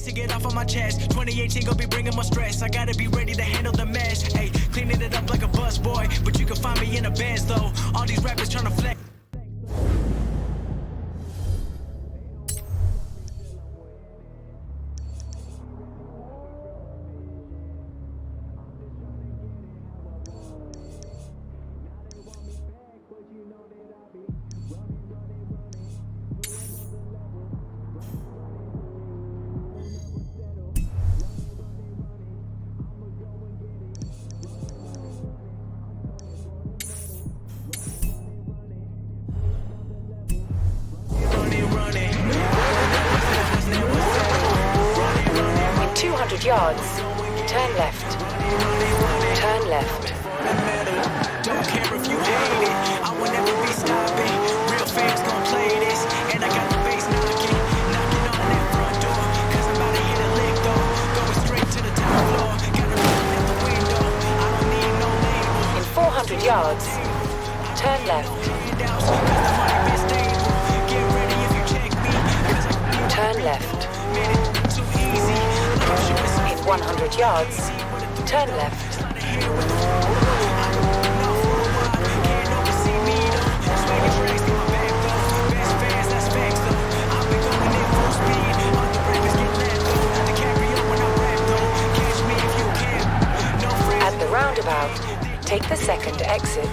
to get off on my chest. 2018 gon' be bringing more stress. I gotta be ready to handle the mess. Hey, cleaning it up like a bus boy, but you can find me in a Benz though. All these rappers tryna flex. Yards, turn left, turn left. Don't care if you hate it, I will never be stopping. Real fans gon' play this, and I got the bass knocking on that front door. Cause I'm about to hit a lick though, going straight to the top floor. Gotta run out the window, I don't need no label. In 400 yards, turn left. Turn left. In 100 yards, turn left. At the roundabout, take the second exit.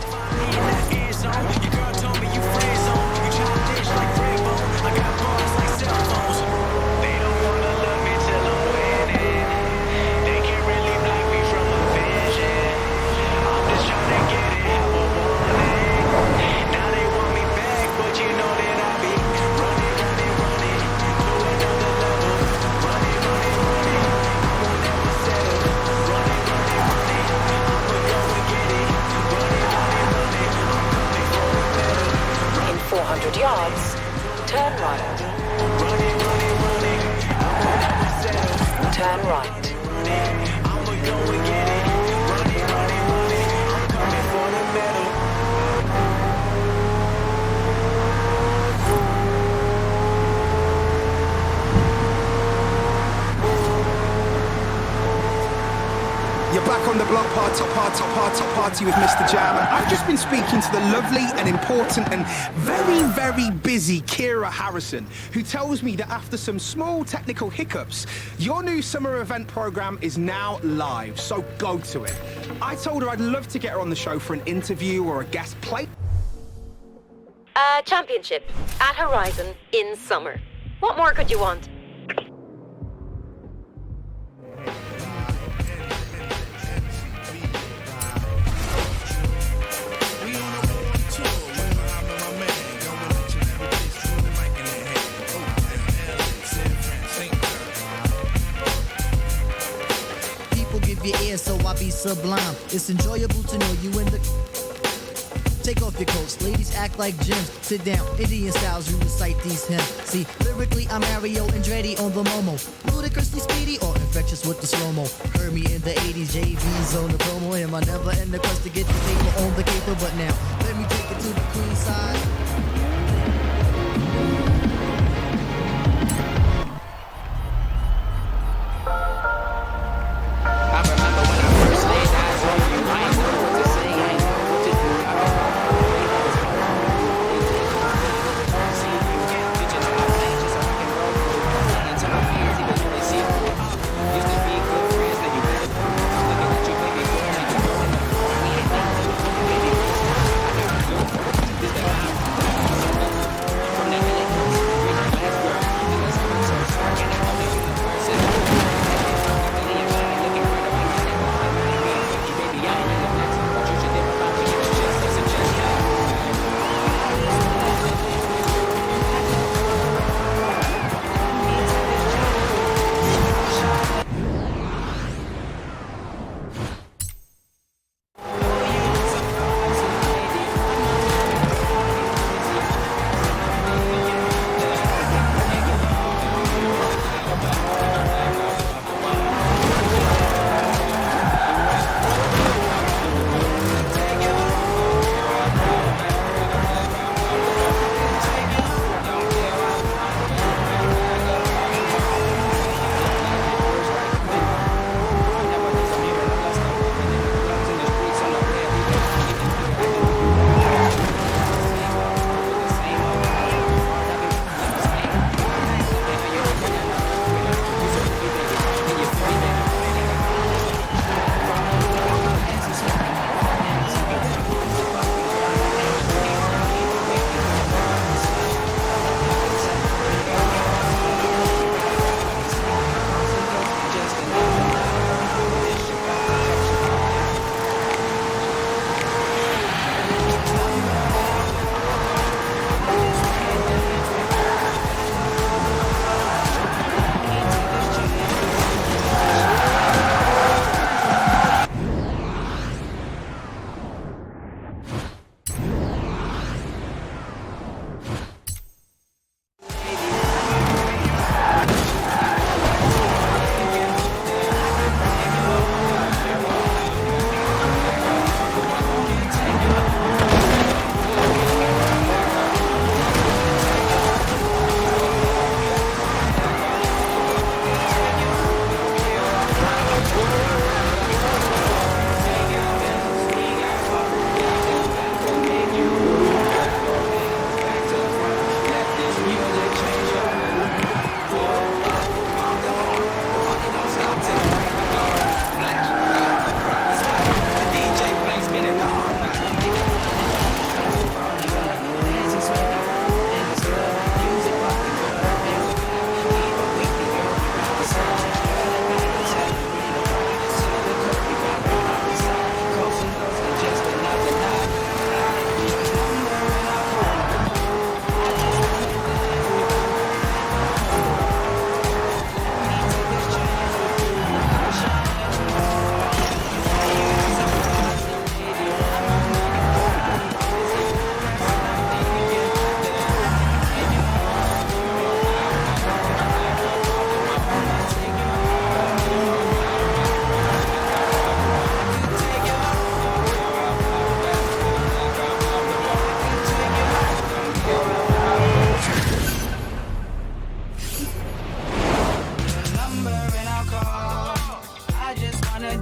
Yards, turn right. Turn right. You're back on the block, party with Mr. Jam. And I've just been speaking to the lovely and important and very, very busy Kira Harrison, who tells me that after some small technical hiccups, your new summer event program is now live, so go to it. I told her I'd love to get her on the show for an interview or a guest play. Championship at Horizon in summer. What more could you want? Your ear, so I be sublime. It's enjoyable to know you in the. Take off your coats, ladies act like gems. Sit down, Indian styles, you recite these hymns. See, lyrically I'm Mario Andretti on the Momo. Ludicrously speedy or infectious with the slow-mo. Heard me in the 80s, JV's on the promo. Am I never in the quest to get the paper on the caper? But now, let me take it to the queen side.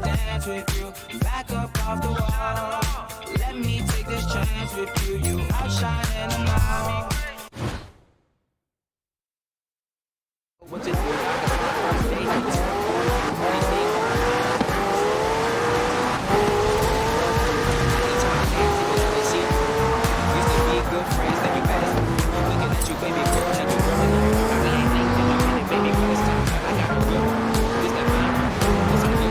dance with you. Back up off the wall. Let me take this chance with you. You outshine them all. What's it good friends, then you better. Looking at you, baby girl, and you growing up. I ain't thinking about it, baby girl, it's time. I got a real one. This that fine girl, it's on you.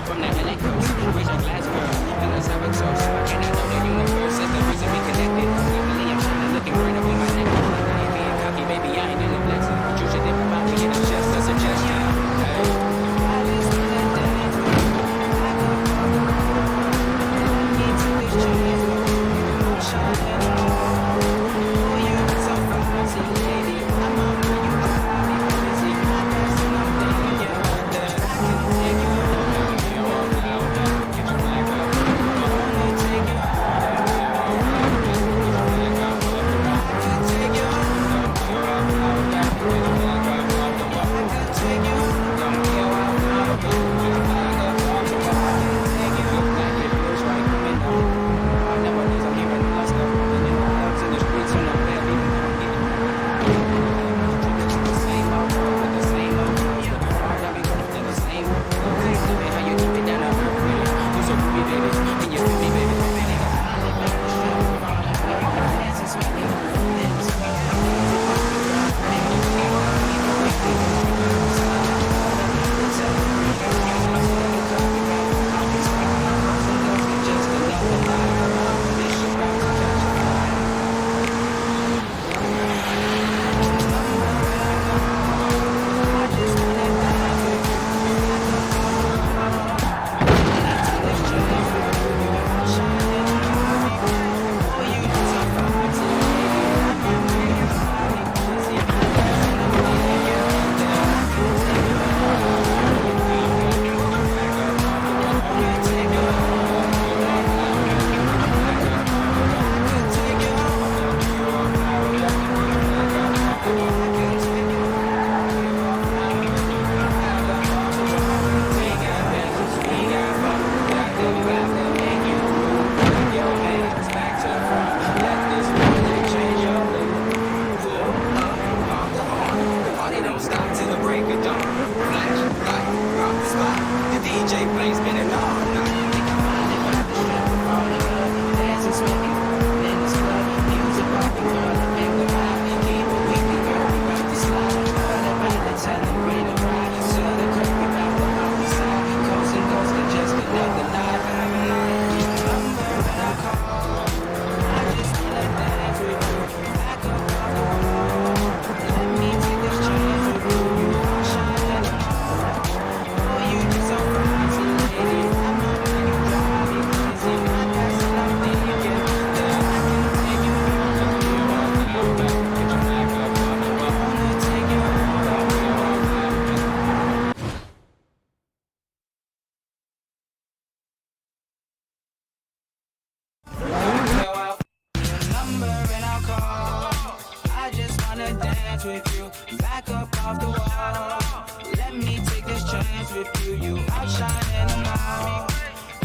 From that LA coast, raise your glass, girl, and let's have a toast. And I know the universe is the reason we connected. Luckily, I'm shining, looking right up on my neck. I ain't being cocky, baby, I ain't in the blessing. But you should think about me, and it's just a suggestion. Hey. I just wanna dance with you. I go all the way. Let me take this chance with you. I'm shining on. With you, back up off the wall. Let me take this chance with you. You outshine them all.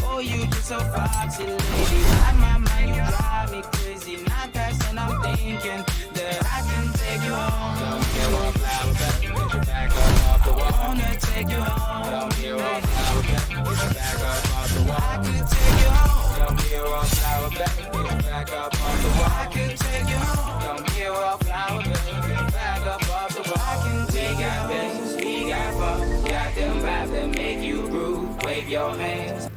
Oh, you just so foxy, lady. On my mind, you drive me crazy. Not passing, I'm thinking that I can take you home. Don't give up, flower, back. Get your back up off the wall. I wanna take you home. Don't give up, flower, back. Get your back up off the wall. I could take you home. Don't give up, flower, back. Get your back up off the wall. I could take you home. Don't give up, flower, back. Get your back up off the wall. I can take you home. We got fun. Got them vibes that make you groove. Wave your hands.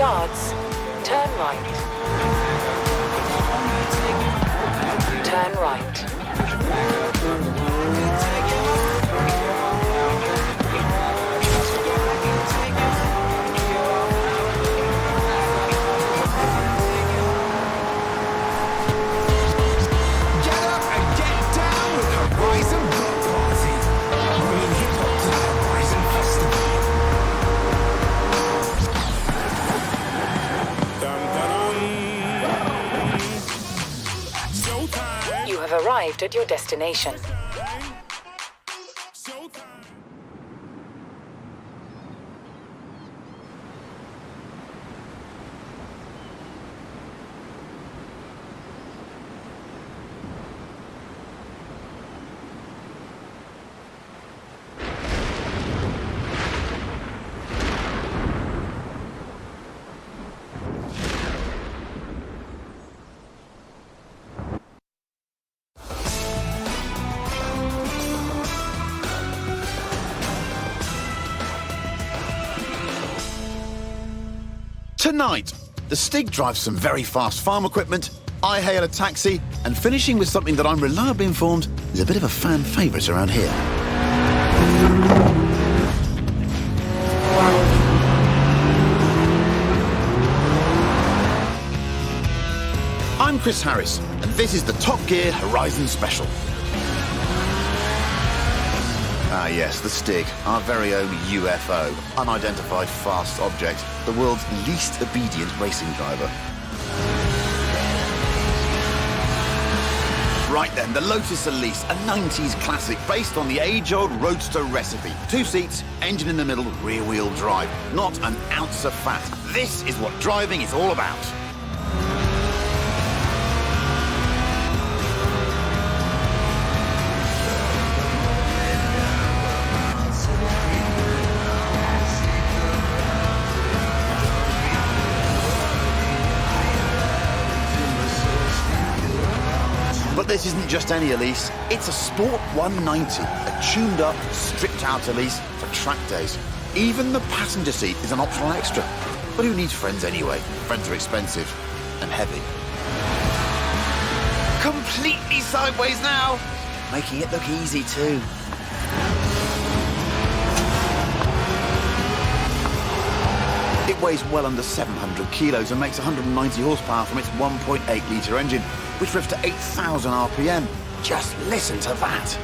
yards, turn right. Turn right. Get up and get down with Horizon Block Party. Bringing hip hop to the Horizon Festival. You have arrived at your destination. Tonight, the Stig drives some very fast farm equipment, I hail a taxi, and finishing with something that I'm reliably informed is a bit of a fan favourite around here. I'm Chris Harris, and this is the Top Gear Horizon Special. Ah yes, the Stig, our very own UFO, unidentified fast object, the world's least obedient racing driver. Right then, the Lotus Elise, a 90s classic based on the age-old roadster recipe. 2 seats, engine in the middle, rear-wheel drive. Not an ounce of fat. This is what driving is all about. But this isn't just any Elise, it's a Sport 190, a tuned-up, stripped-out Elise for track days. Even the passenger seat is an optional extra. But who needs friends anyway? Friends are expensive and heavy. Completely sideways now, making it look easy too. It weighs well under 700 kilos and makes 190 horsepower from its 1.8-litre engine, which revs to 8,000 RPM. Just listen to that.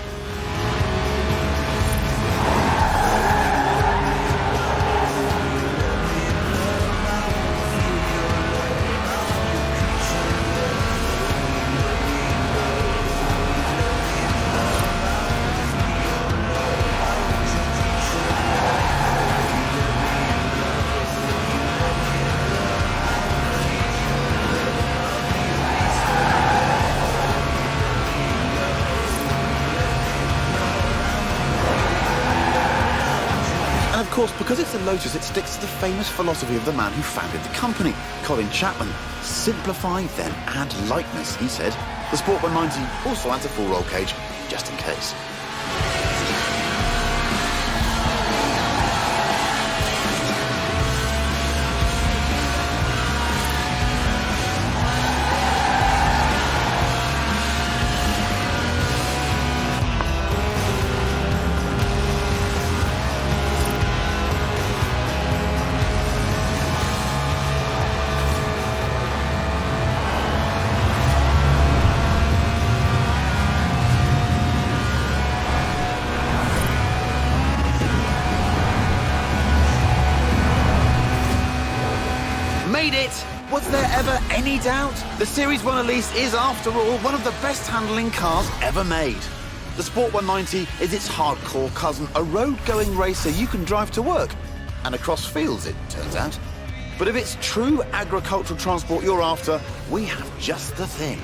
And of course, because it's a Lotus, it sticks to the famous philosophy of the man who founded the company, Colin Chapman. Simplify, then add lightness, he said. The Sport 190 also adds a full roll cage, just in case. Made it! Was there ever any doubt? The Series 1 Elise is, after all, one of the best handling cars ever made. The Sport 190 is its hardcore cousin, a road-going racer you can drive to work. And across fields, it turns out. But if it's true agricultural transport you're after, we have just the thing.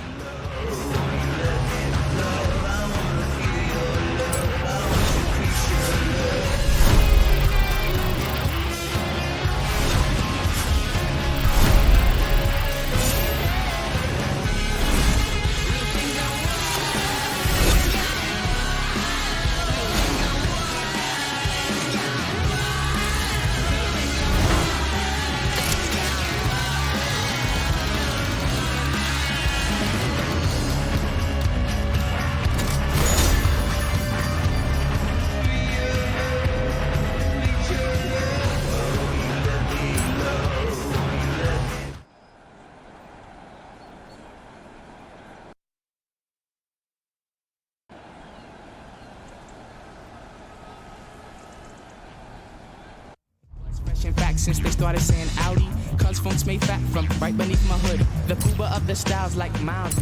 Pushing back since they started saying Audi. Cause funks made fat from right beneath my hood. The Cuba of the styles like miles.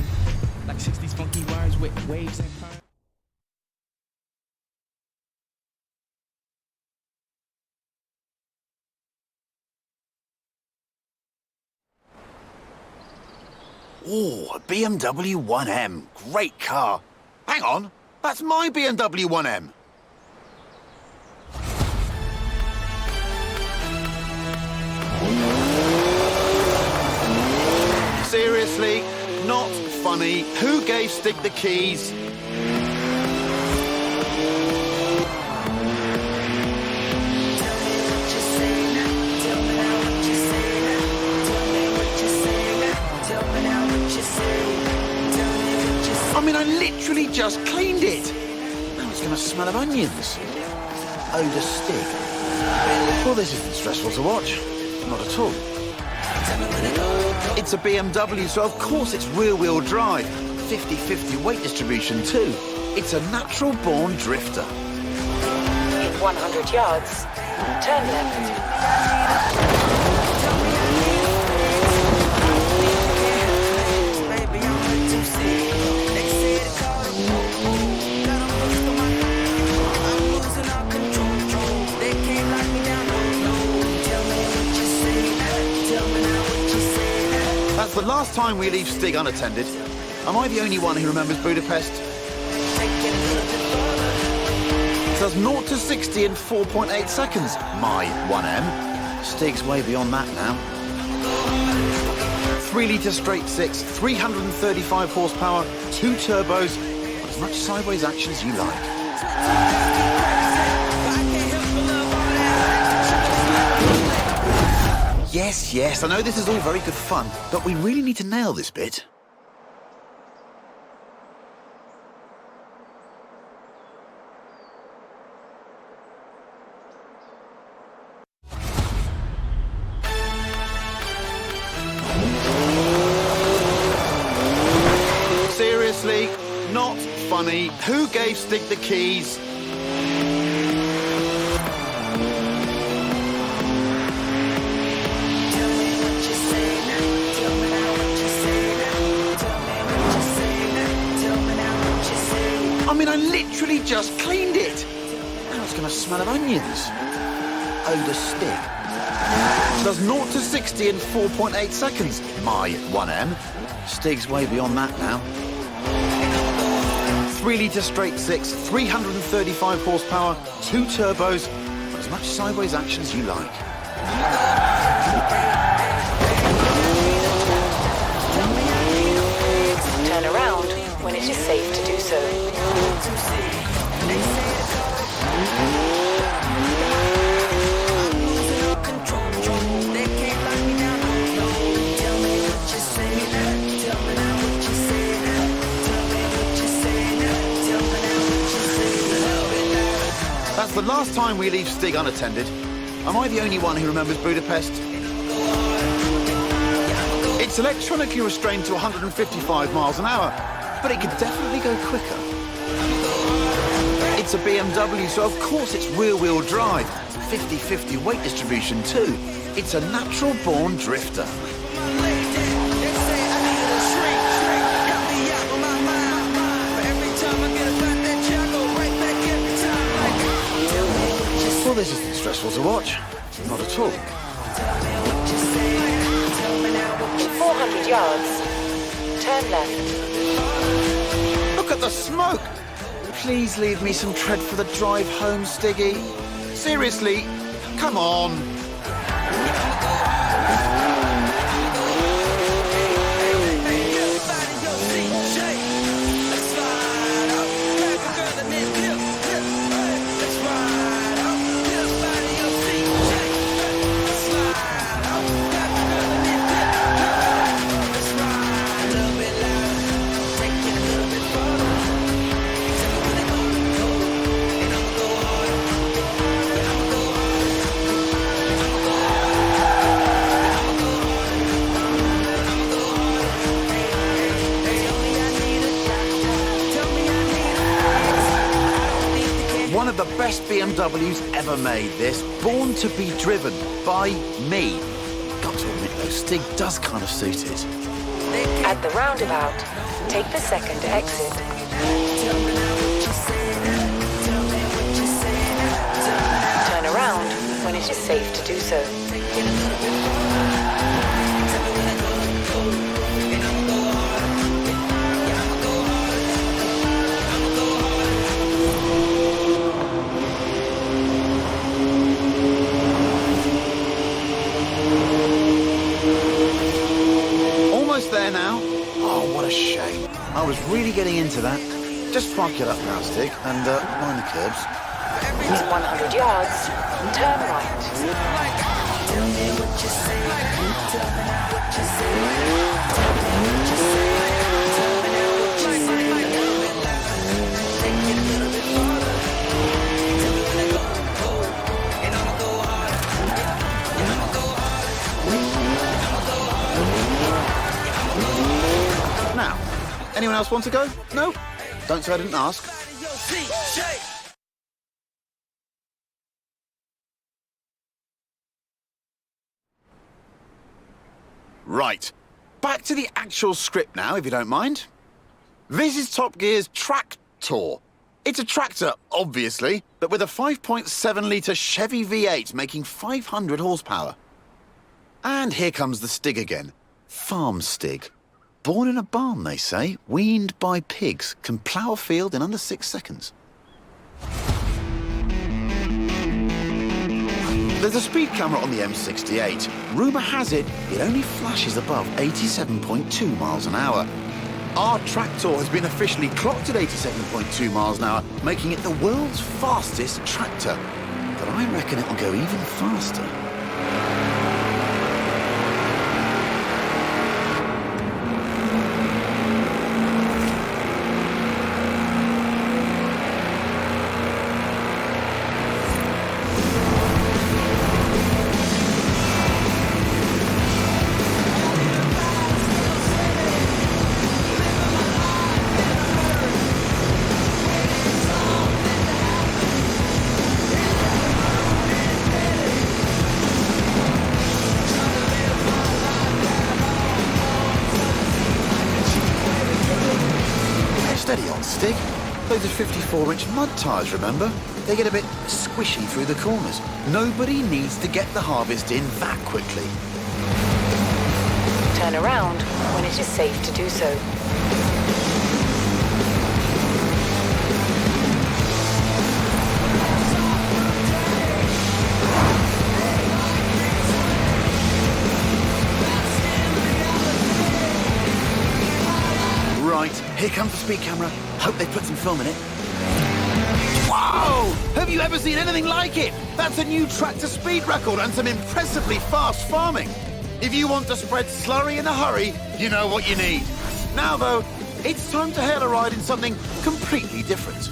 Like 60s funky words with waves and currents. Ooh, a BMW 1M. Great car. Hang on, that's my BMW 1M. Seriously? Not funny. Who gave Stig the keys? I mean, I literally just cleaned it. Now it's going to smell of onions. Odour Stig. Well, this isn't stressful to watch. Not at all. It's a BMW, so of course it's rear-wheel drive. 50-50 weight distribution too. It's a natural-born drifter. In 100 yards, turn left. That's the last time we leave Stig unattended. Am I the only one who remembers Budapest? Does 0 to 60 in 4.8 seconds. My 1M. Stig's way beyond that now. 3-litre straight six, 335 horsepower, 2 turbos, as much sideways action as you like. Yes, I know this is all very good fun, but we really need to nail this bit. Seriously? Not funny. Who gave Stig the keys? I mean, I literally just cleaned it. Now it's going to smell of onions. Odour Stig. Does 0 to 60 in 4.8 seconds. My 1M. Stig's way beyond that now. 3-litre straight six, 335 horsepower, 2 turbos, as much sideways action as you like. Turn around when it is safe to do so. That's the last time we leave Stig unattended. Am I the only one who remembers Budapest? It's electronically restrained to 155 miles an hour, but it could definitely go quicker. It's a BMW, so of course it's rear-wheel drive. 50-50 weight distribution too. It's a natural-born drifter. Well, this isn't stressful to watch. Not at all. In 400 yards, turn left. Look at the smoke! Please leave me some tread for the drive home, Stiggy. Seriously, come on. BMWs ever made, this. Born to be driven by me. Got to admit though, Stig does kind of suit it. At the roundabout, take the second exit. Turn around when it is safe to do so. Almost there now. Oh, what a shame. I was really getting into that. Just park it up now, Stig, and mind the curbs. In 100 yards, turn right. Now, anyone else want to go? No? Don't say I didn't ask. Right, back to the actual script now, if you don't mind. This is Top Gear's Tractor. It's a tractor, obviously, but with a 5.7-litre Chevy V8 making 500 horsepower. And here comes the Stig again. Farm Stig. Born in a barn, they say, weaned by pigs, can plough a field in under 6 seconds. There's a speed camera on the M68. Rumour has it, it only flashes above 87.2 miles an hour. Our tractor has been officially clocked at 87.2 miles an hour, making it the world's fastest tractor. But I reckon it'll go even faster. Steady on, Stig. Those are 54-inch mud tyres, remember? They get a bit squishy through the corners. Nobody needs to get the harvest in that quickly. Turn around when it is safe to do so. Right, here comes the speed camera. Hope they put some film in it. Whoa! Have you ever seen anything like it? That's a new tractor speed record and some impressively fast farming. If you want to spread slurry in a hurry, you know what you need. Now, though, it's time to hail a ride in something completely different.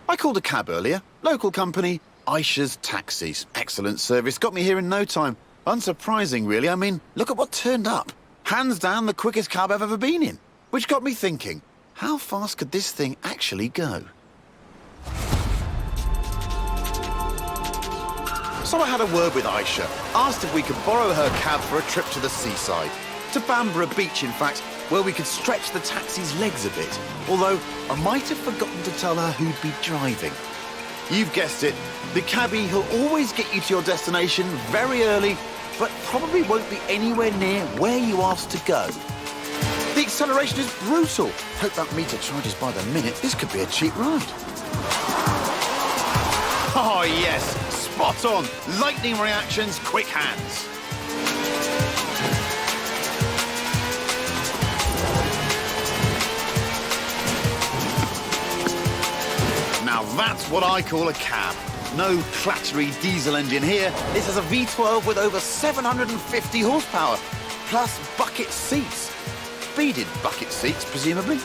I called a cab earlier. Local company, Aisha's Taxis. Excellent service. Got me here in no time. Unsurprising, really. I mean, look at what turned up. Hands down the quickest cab I've ever been in. Which got me thinking, how fast could this thing actually go? So I had a word with Aisha, asked if we could borrow her cab for a trip to the seaside. To Bamborough Beach, in fact, where we could stretch the taxi's legs a bit. Although, I might have forgotten to tell her who'd be driving. You've guessed it, the cabbie who'll always get you to your destination very early, but probably won't be anywhere near where you asked to go. The acceleration is brutal. Hope that meter charges by the minute. This could be a cheap ride. Oh, yes. Spot on. Lightning reactions, quick hands. Now that's what I call a cab. No clattery diesel engine here. This is a V12 with over 750 horsepower, plus bucket seats. Beaded bucket seats, presumably.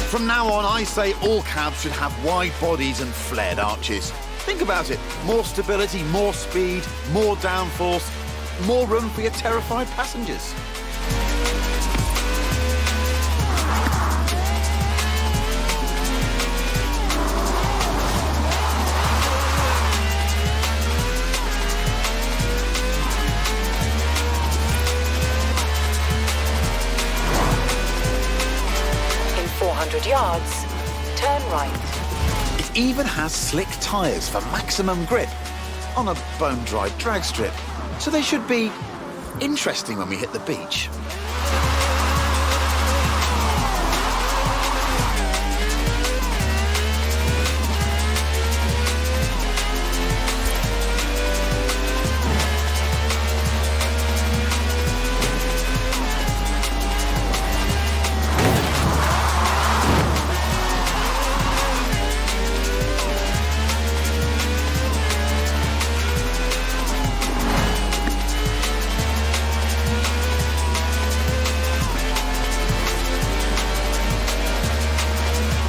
From now on, I say all cabs should have wide bodies and flared arches. Think about it. More stability, more speed, more downforce, more room for your terrified passengers. In 400 yards, turn right. It even has slick tyres for maximum grip on a bone-dry drag strip. So they should be interesting when we hit the beach.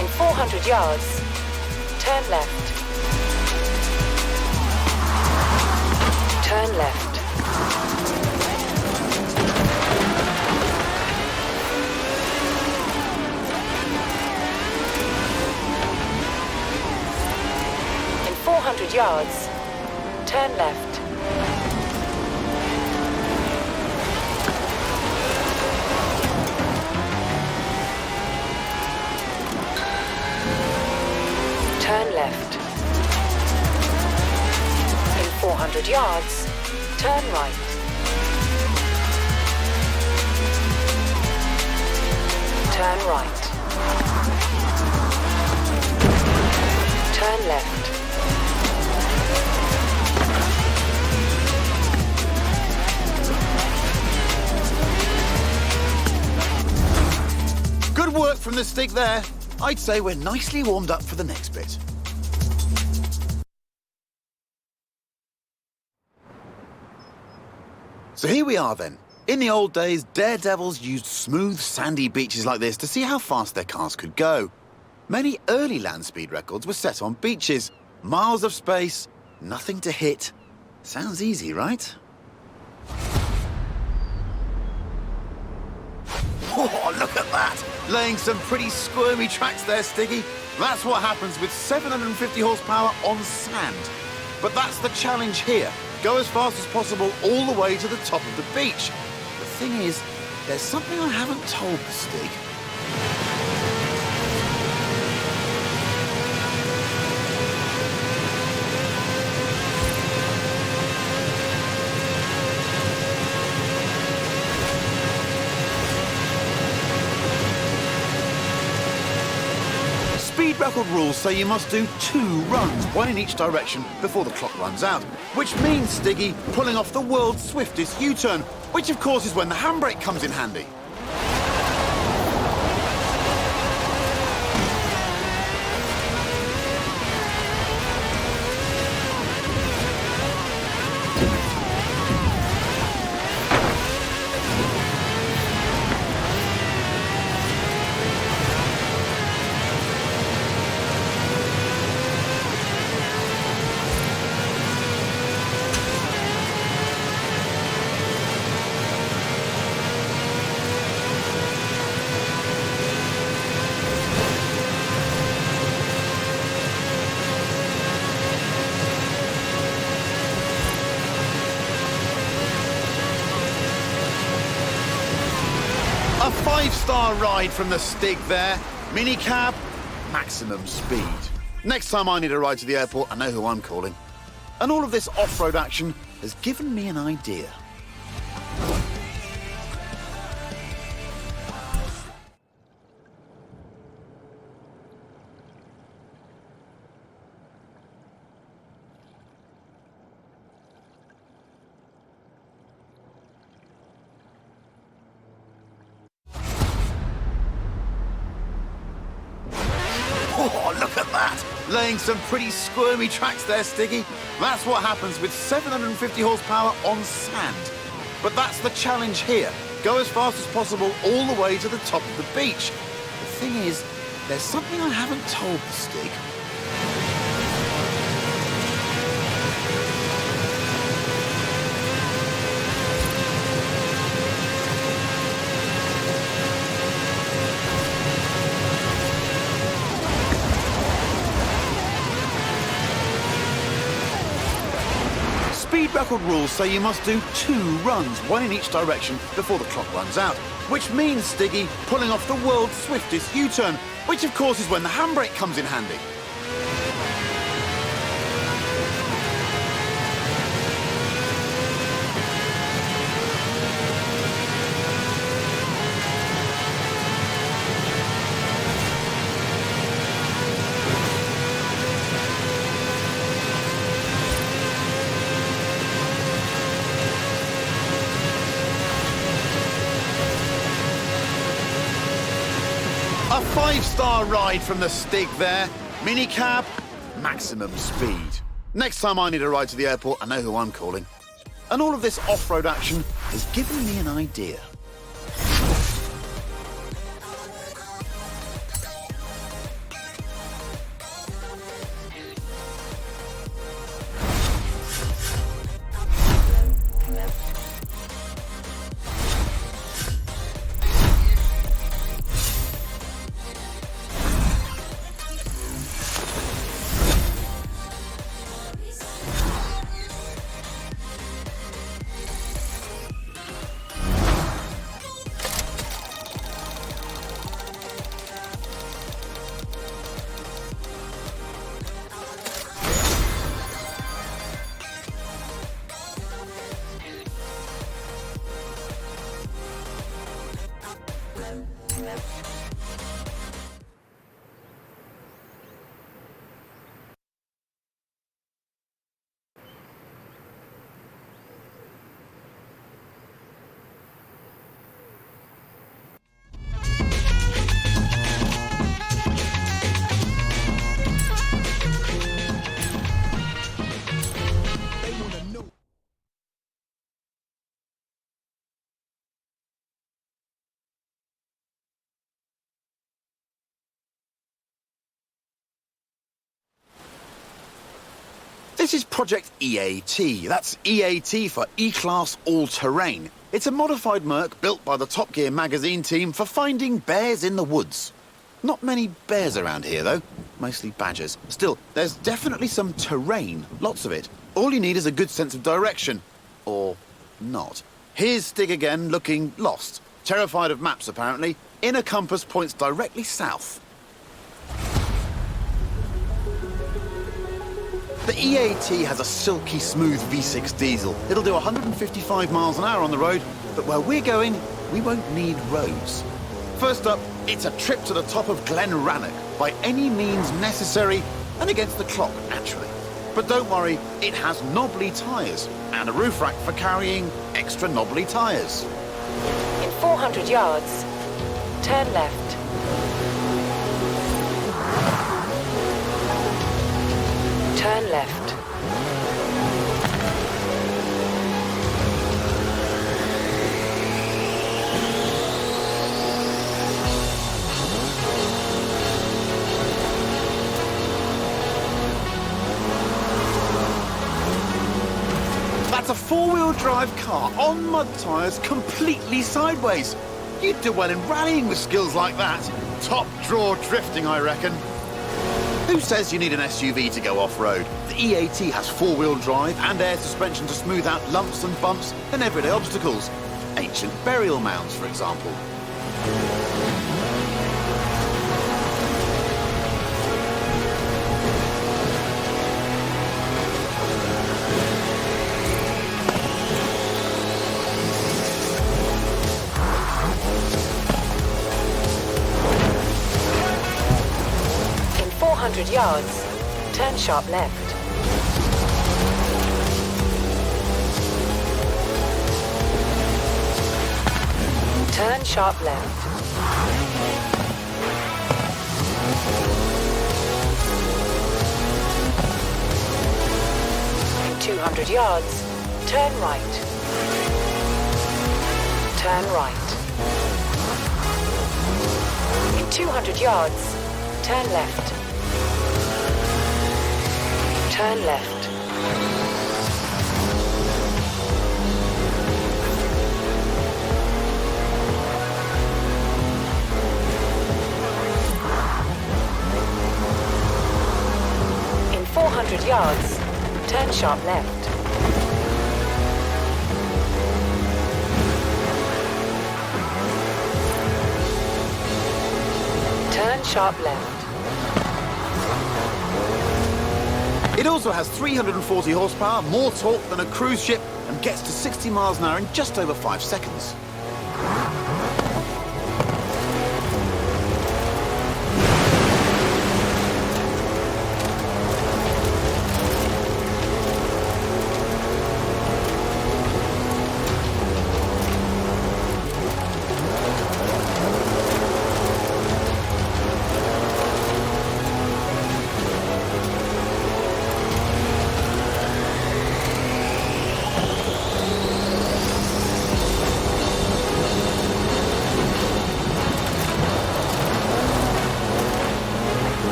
In 400 yards, turn left. Turn left. In 400 yards, turn left. Turn left. In 400 yards, turn right. Turn right. Turn left. Good work from the stick there. I'd say we're nicely warmed up for the next bit. So here we are then. In the old days, daredevils used smooth, sandy beaches like this to see how fast their cars could go. Many early land speed records were set on beaches. Miles of space, nothing to hit. Sounds easy, right? Oh, look at that! Laying some pretty squirmy tracks there, Stiggy. That's what happens with 750 horsepower on sand. But that's the challenge here. Go as fast as possible all the way to the top of the beach. The thing is, there's something I haven't told the Stig. Speed record rules say you must do 2 runs, one in each direction, before the clock runs out. Which means, Stiggy, pulling off the world's swiftest U-turn, which of course is when the handbrake comes in handy. 5-star ride from the Stig there. Minicab, maximum speed. Next time I need a ride to the airport, I know who I'm calling. And all of this off-road action has given me an idea. Oh, look at that! Laying some pretty squirmy tracks there, Stiggy. That's what happens with 750 horsepower on sand. But that's the challenge here. Go as fast as possible all the way to the top of the beach. The thing is, there's something I haven't told the Stig. Speed record rules say you must do 2 runs, 1 in each direction, before the clock runs out. Which means, Stiggy, pulling off the world's swiftest U-turn, which of course is when the handbrake comes in handy. A 5-star ride from the Stig there. Minicab, maximum speed. Next time I need a ride to the airport, I know who I'm calling. And all of this off-road action has given me an idea. This is Project EAT. That's EAT for E-Class All-Terrain. It's a modified Merc built by the Top Gear magazine team for finding bears in the woods. Not many bears around here, though. Mostly badgers. Still, there's definitely some terrain. Lots of it. All you need is a good sense of direction. Or not. Here's Stig again, looking lost. Terrified of maps, apparently. Inner compass points directly south. The EAT has a silky smooth V6 diesel. It'll do 155 miles an hour on the road, but where we're going, we won't need roads. First up, it's a trip to the top of Glen Rannoch, by any means necessary, and against the clock, naturally. But don't worry, it has knobbly tyres, and a roof rack for carrying extra knobbly tyres. In 400 yards, turn left. Turn left. That's a 4-wheel drive car on mud tyres completely sideways. You'd do well in rallying with skills like that. Top draw drifting, I reckon. Who says you need an SUV to go off-road? The EAT has 4-wheel drive and air suspension to smooth out lumps and bumps and everyday obstacles. Ancient burial mounds, for example. In 400 yards, turn sharp left. Turn sharp left. In 200 yards, turn right. Turn right. In 200 yards, turn left. Turn left. In 400 yards, turn sharp left. Turn sharp left. It also has 340 horsepower, more torque than a cruise ship, and gets to 60 miles an hour in just over 5 seconds.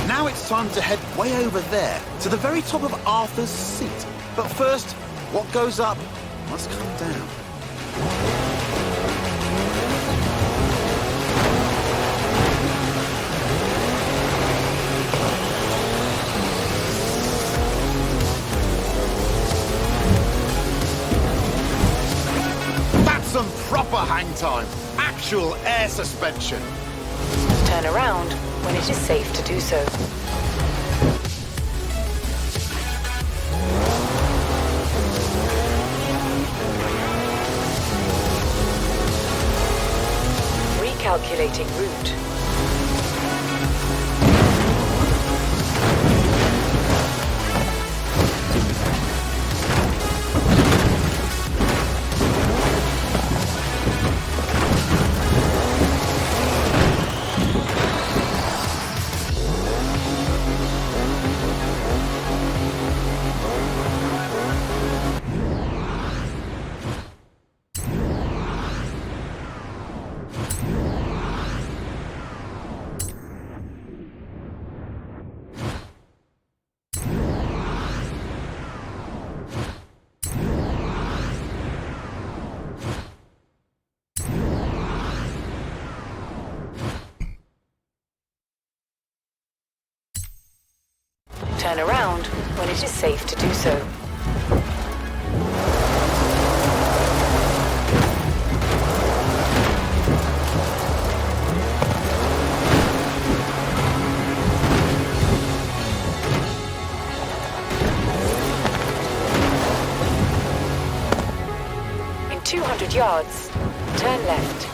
Now it's time to head way over there, to the very top of Arthur's Seat. But first, what goes up must come down. That's some proper hang time. Actual air suspension. Turn around when it is safe to do so. Recalculating route. Turn around when it is safe to do so. In 200 yards, turn left.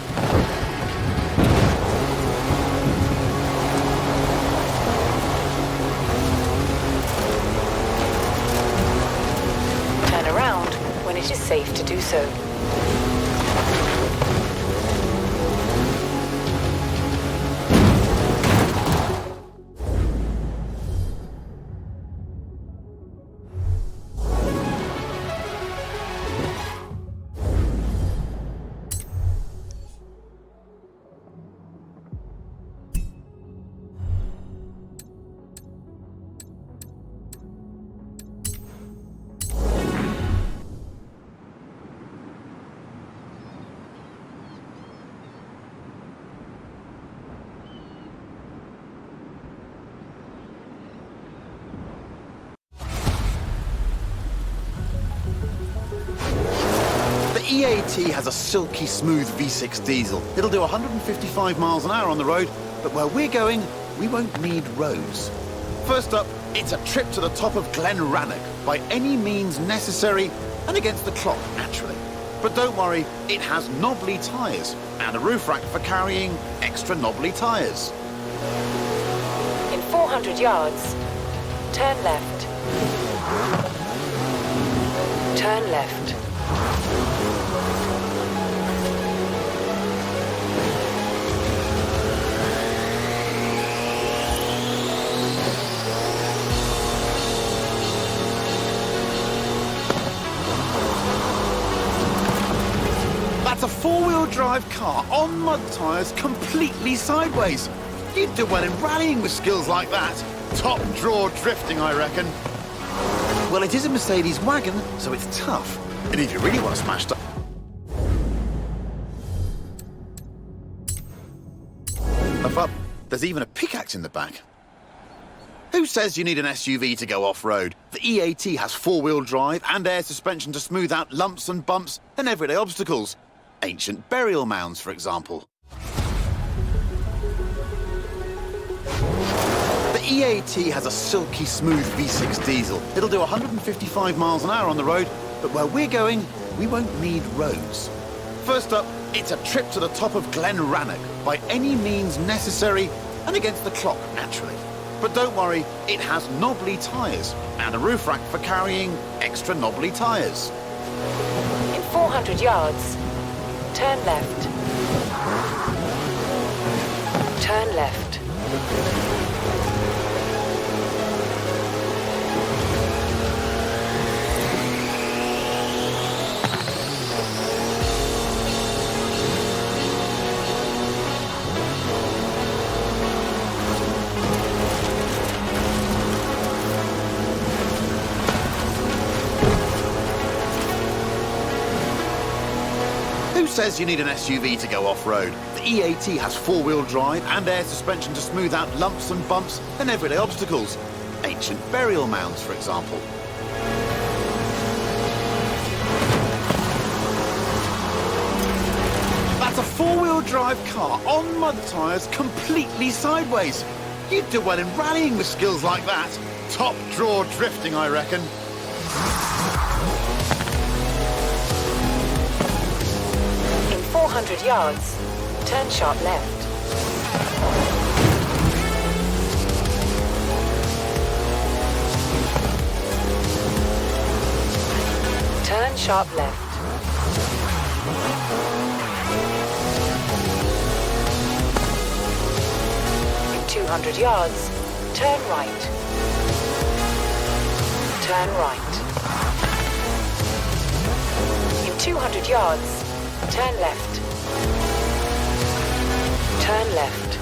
Turn around when it is safe to do so. EAT has a silky smooth V6 diesel. It'll do 155 miles an hour on the road, but where we're going, we won't need roads. First up, it's a trip to the top of Glen Rannoch by any means necessary and against the clock, naturally. But don't worry, it has knobbly tyres and a roof rack for carrying extra knobbly tyres. In 400 yards, turn left. Turn left. That's a four-wheel drive car on mud tyres completely sideways. You'd do well in rallying with skills like that. Top draw drifting, I reckon. Well, it is a Mercedes wagon, so it's tough. And if you really want to smash stuff up, there's even a pickaxe in the back. Who says you need an SUV to go off-road? The EAT has four-wheel drive and air suspension to smooth out lumps and bumps and everyday obstacles. Ancient burial mounds, for example. The EAT has a silky smooth V6 diesel. It'll do 155 miles an hour on the road, but where we're going, we won't need roads. First up, it's a trip to the top of Glen Rannoch by any means necessary and against the clock, naturally. But don't worry, it has knobbly tyres and a roof rack for carrying extra knobbly tyres. In 400 yards, turn left. Turn left. Who says you need an SUV to go off-road? The EAT has four-wheel drive and air suspension to smooth out lumps and bumps and everyday obstacles. Ancient burial mounds, for example. That's a four-wheel drive car on mud tyres completely sideways. You'd do well in rallying with skills like that. Top draw drifting, I reckon. In 400 yards, turn sharp left. Turn sharp left. In 200 yards, turn right. Turn right. In 200 yards, turn left. Turn left.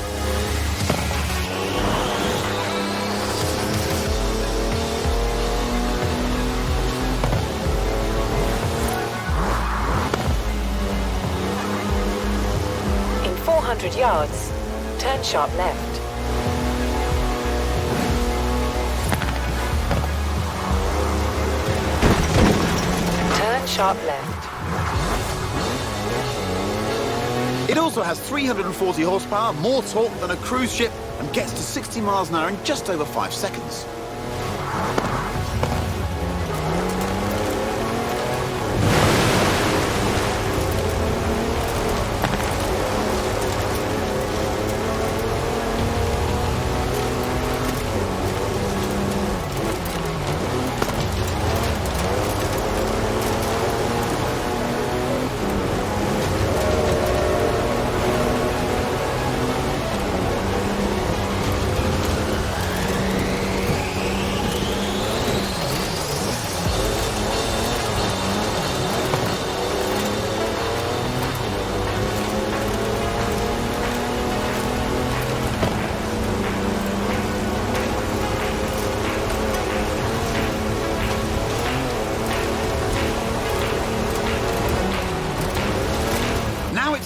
In 400 yards, turn sharp left. Turn sharp left. It also has 340 horsepower, more torque than a cruise ship, and gets to 60 miles an hour in just over 5 seconds.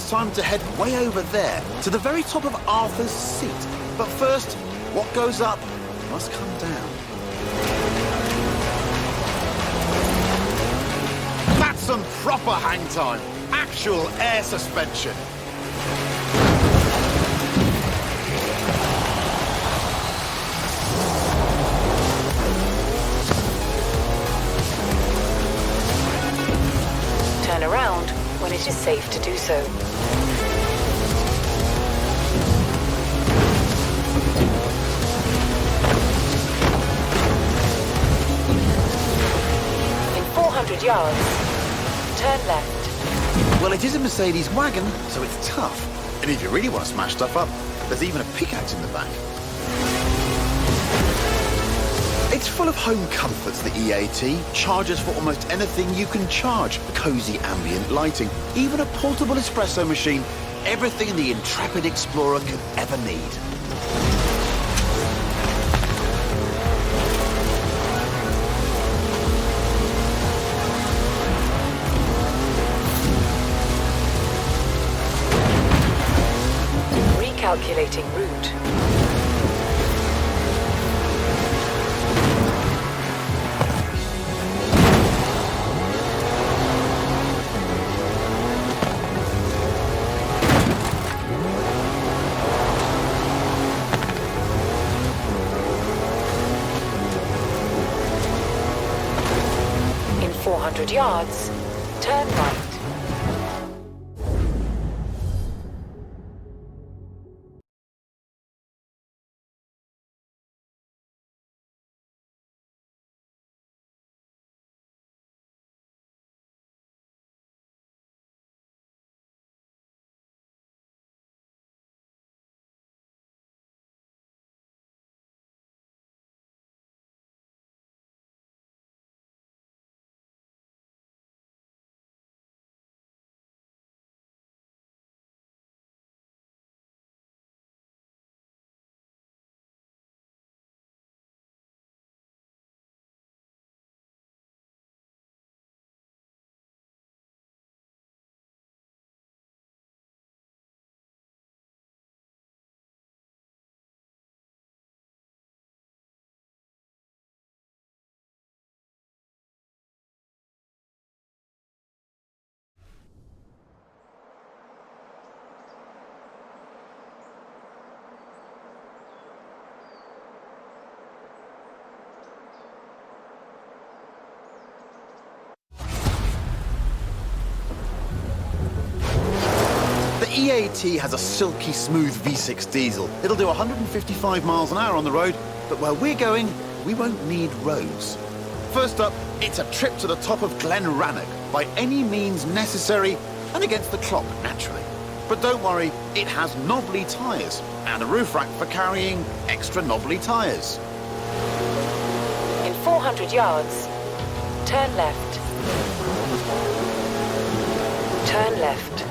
Time to head way over there, to the very top of Arthur's Seat. But first, what goes up must come down. That's some proper hang time. Actual air suspension. Turn around when it is safe to do so. In 400 yards, turn left. Well, it is a Mercedes wagon, so it's tough. And if you really want to smash stuff up, there's even a pickaxe in the back. It's full of home comforts, the EAT. Charges for almost anything you can charge. Cozy ambient lighting, even a portable espresso machine. Everything the intrepid explorer could ever need. Recalculating route. In 400 yards, turn right. The EAT has a silky smooth V6 diesel. It'll do 155 miles an hour on the road, but where we're going, we won't need roads. First up, it's a trip to the top of Glen Rannoch, by any means necessary, and against the clock, naturally. But don't worry, it has knobbly tyres, and a roof rack for carrying extra knobbly tyres. In 400 yards, turn left. Turn left.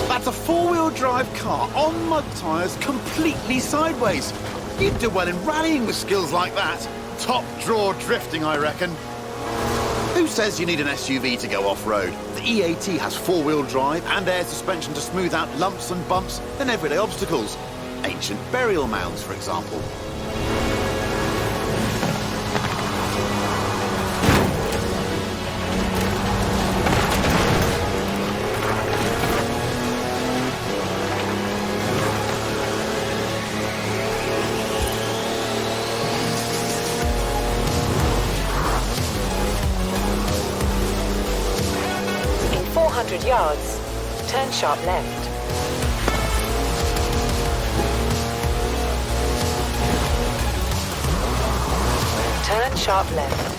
That's a four-wheel drive car on mud tyres completely sideways. You'd do well in rallying with skills like that. Top draw drifting, I reckon. Who says you need an SUV to go off-road? The EAT has four-wheel drive and air suspension to smooth out lumps and bumps and everyday obstacles. Ancient burial mounds, for example. In 400 yards, turn sharp left. Turn sharp left.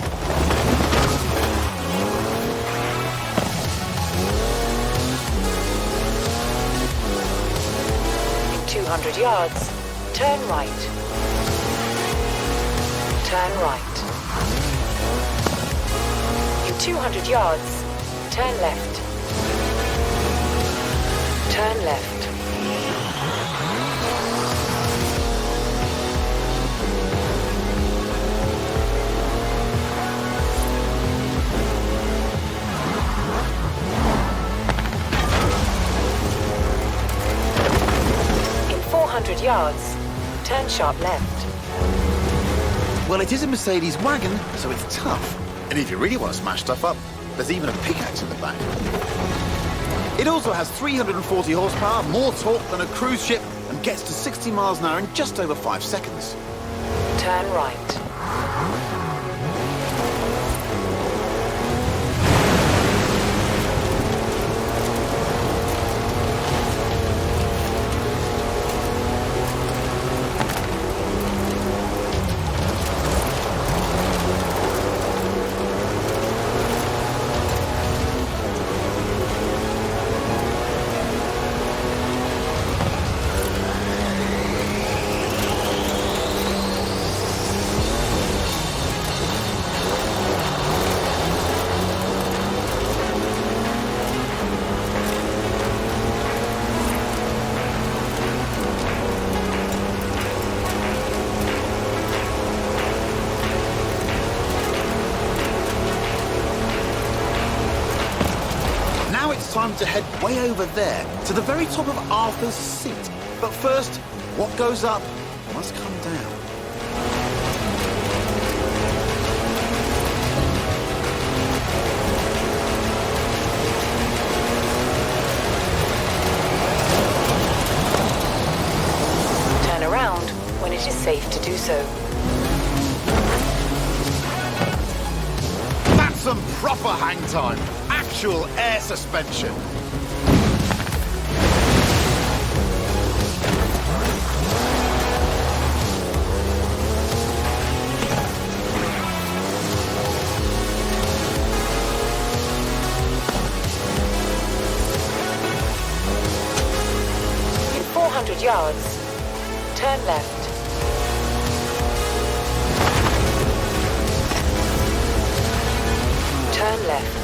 In 200 yards, turn right. Turn right. In 200 yards, turn left. Turn left. 200 yards, turn sharp left. Well, it is a Mercedes wagon, so it's tough. And if you really want to smash stuff up, there's even a pickaxe in the back. It also has 340 horsepower, more torque than a cruise ship, and gets to 60 miles an hour in just over 5 seconds. Turn right. Time to head way over there, to the very top of Arthur's Seat. But first, what goes up must come down. Turn around when it is safe to do so. That's some proper hang time. Actual air suspension. In 400 yards, turn left. Turn left.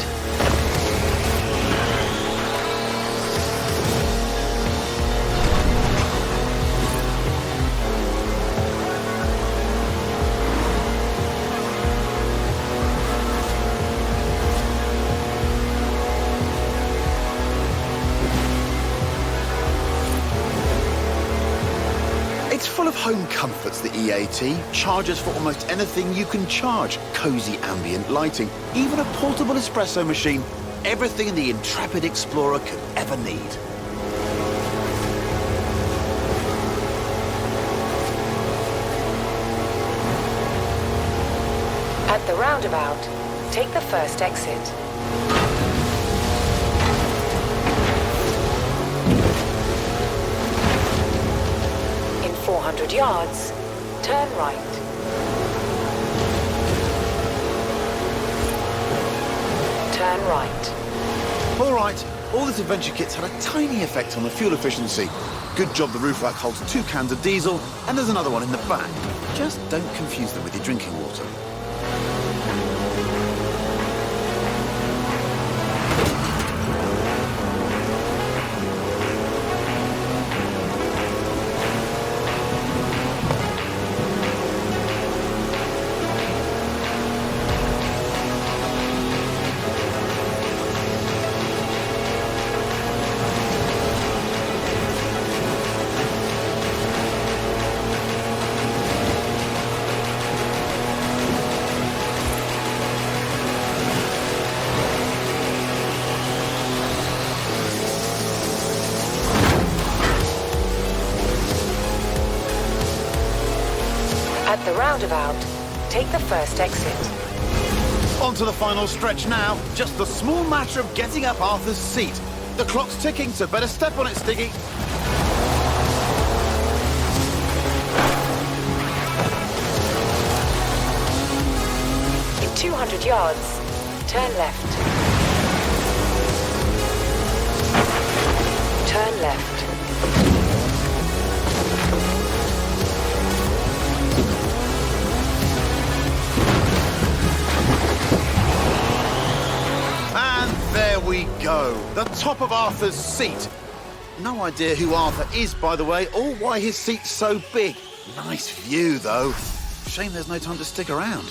It's full of home comforts, the EAT. Charges for almost anything you can charge. Cozy ambient lighting, even a portable espresso machine. Everything the intrepid explorer could ever need. At the roundabout, take the first exit. In 400 yards, turn right. Turn right. All right, all this adventure kit's had a tiny effect on the fuel efficiency. Good job the roof rack holds 2 cans of diesel, and there's another one in the back. Just don't confuse them with your drinking water. At the roundabout, take the first exit. On to the final stretch now. Just the small matter of getting up Arthur's Seat. The clock's ticking, so better step on it, Stiggy. In 200 yards, turn left. Turn left. There we go, the top of Arthur's Seat. No idea who Arthur is, by the way, or why his seat's so big. Nice view, though. Shame there's no time to stick around.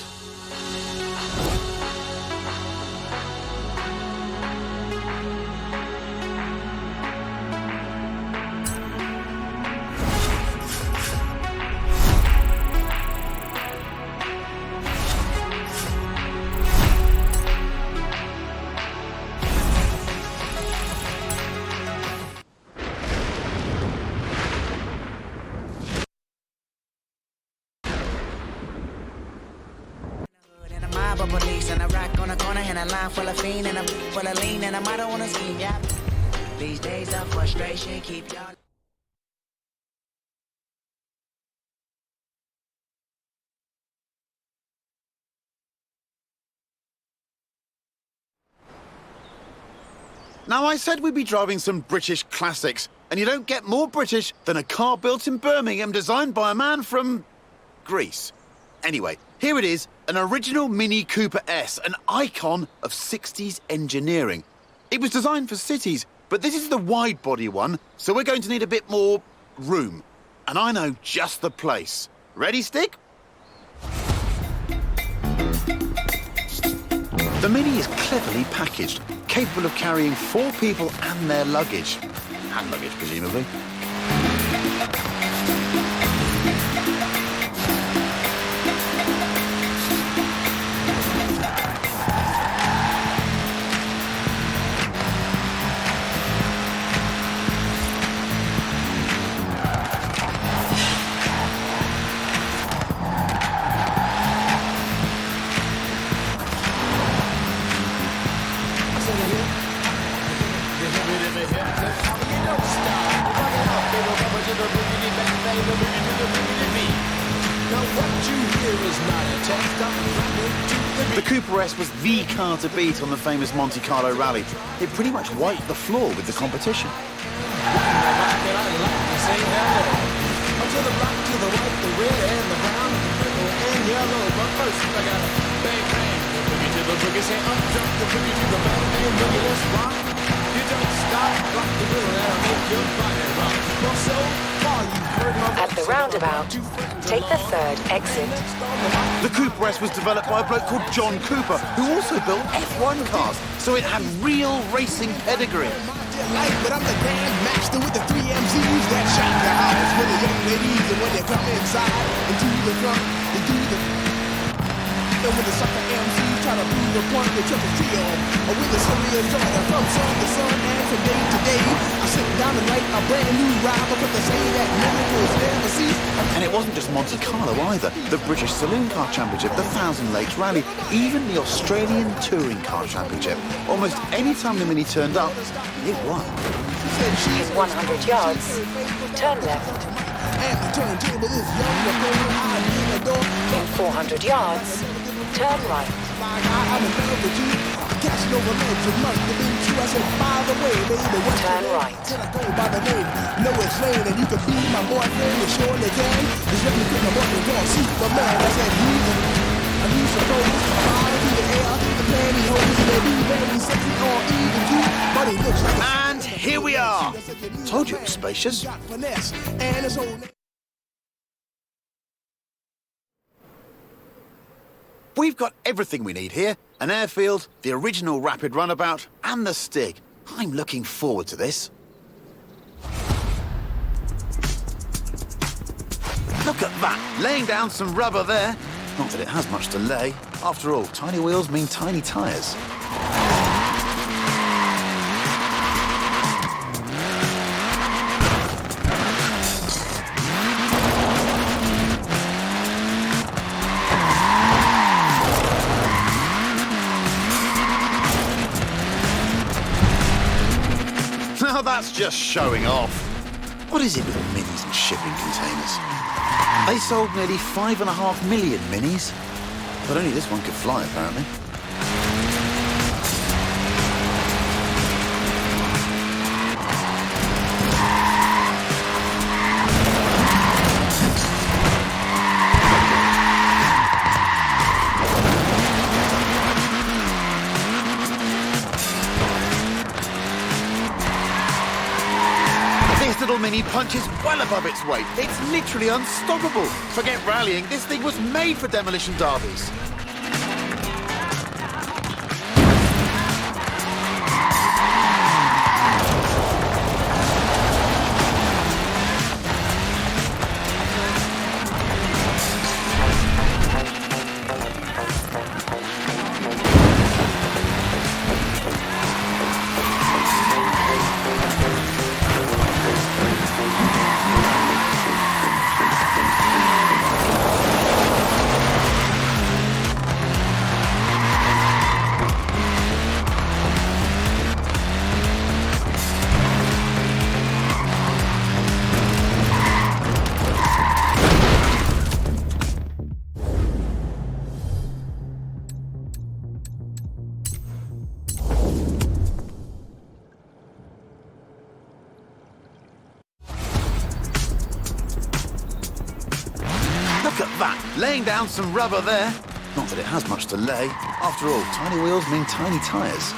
for police. And I rock on a corner and a line full of fiend. And I'm full of lean and I might wanna scheme, yeah. These days of frustration keep y'all. Now, I said we'd be driving some British classics, and you don't get more British than a car built in Birmingham designed by a man from Greece. Anyway, here it is, an original Mini Cooper S, an icon of 60s engineering. It was designed for cities, but this is the wide-body one, so we're going to need a bit more room. And I know just the place. Ready, Stick? The Mini is cleverly packaged, capable of carrying 4 people and their luggage. Hand luggage, presumably. The Cooper S was the car to beat on the famous Monte Carlo rally. It pretty much wiped the floor with the competition. At the roundabout, take the third exit. The Cooper S was developed by a bloke called John Cooper, who also built F1 cars, so it had real racing pedigree. But I'm the grand master with the 3 MCs that shot the house for the young ladies, and when they come inside into the front, they do the. And when the sucker MC try to prove the point, they trip the trio. Or with the serious joiner from sun to sun and from day to day, I sit down and write a brand new rhyme, but they say that miracles never cease. And it wasn't just Monte Carlo either. The British Saloon Car Championship, the Thousand Lakes Rally, even the Australian Touring Car Championship. Almost any time the Mini turned up, it won. In 100 yards, turn left. In 400 yards, turn right. Turn right. No explain, and you can be my boyfriend, you surely can. Just let me put my boyfriend on Superman. I said, I do suppose I do the air, the pantyhose, they be very sexy or even cute, but it looks like. And here we are. Told you it was spacious. And it's all. We've got everything we need here. An airfield, the original rapid runabout, and the Stig. I'm looking forward to this. Look at that, laying down some rubber there. Not that it has much to lay. After all, tiny wheels mean tiny tyres. Now that's just showing off. What is it with minis and shipping containers? They sold nearly 5.5 million minis, but only this one could fly, apparently. This little Mini punches well above its weight. It's literally unstoppable. Forget rallying, this thing was made for demolition derbies. Look at that, laying down some rubber there. Not that it has much to lay. After all, tiny wheels mean tiny tyres.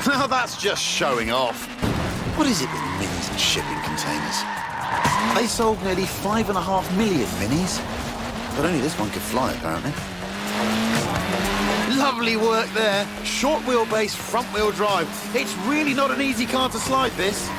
Now that's just showing off. What is it with minis and shipping containers? They sold nearly 5.5 million minis, but only this one could fly, apparently. Lovely work there. Short wheelbase, front wheel drive. It's really not an easy car to slide, this.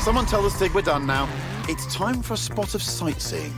Someone tell the Stig we're done now. It's time for a spot of sightseeing.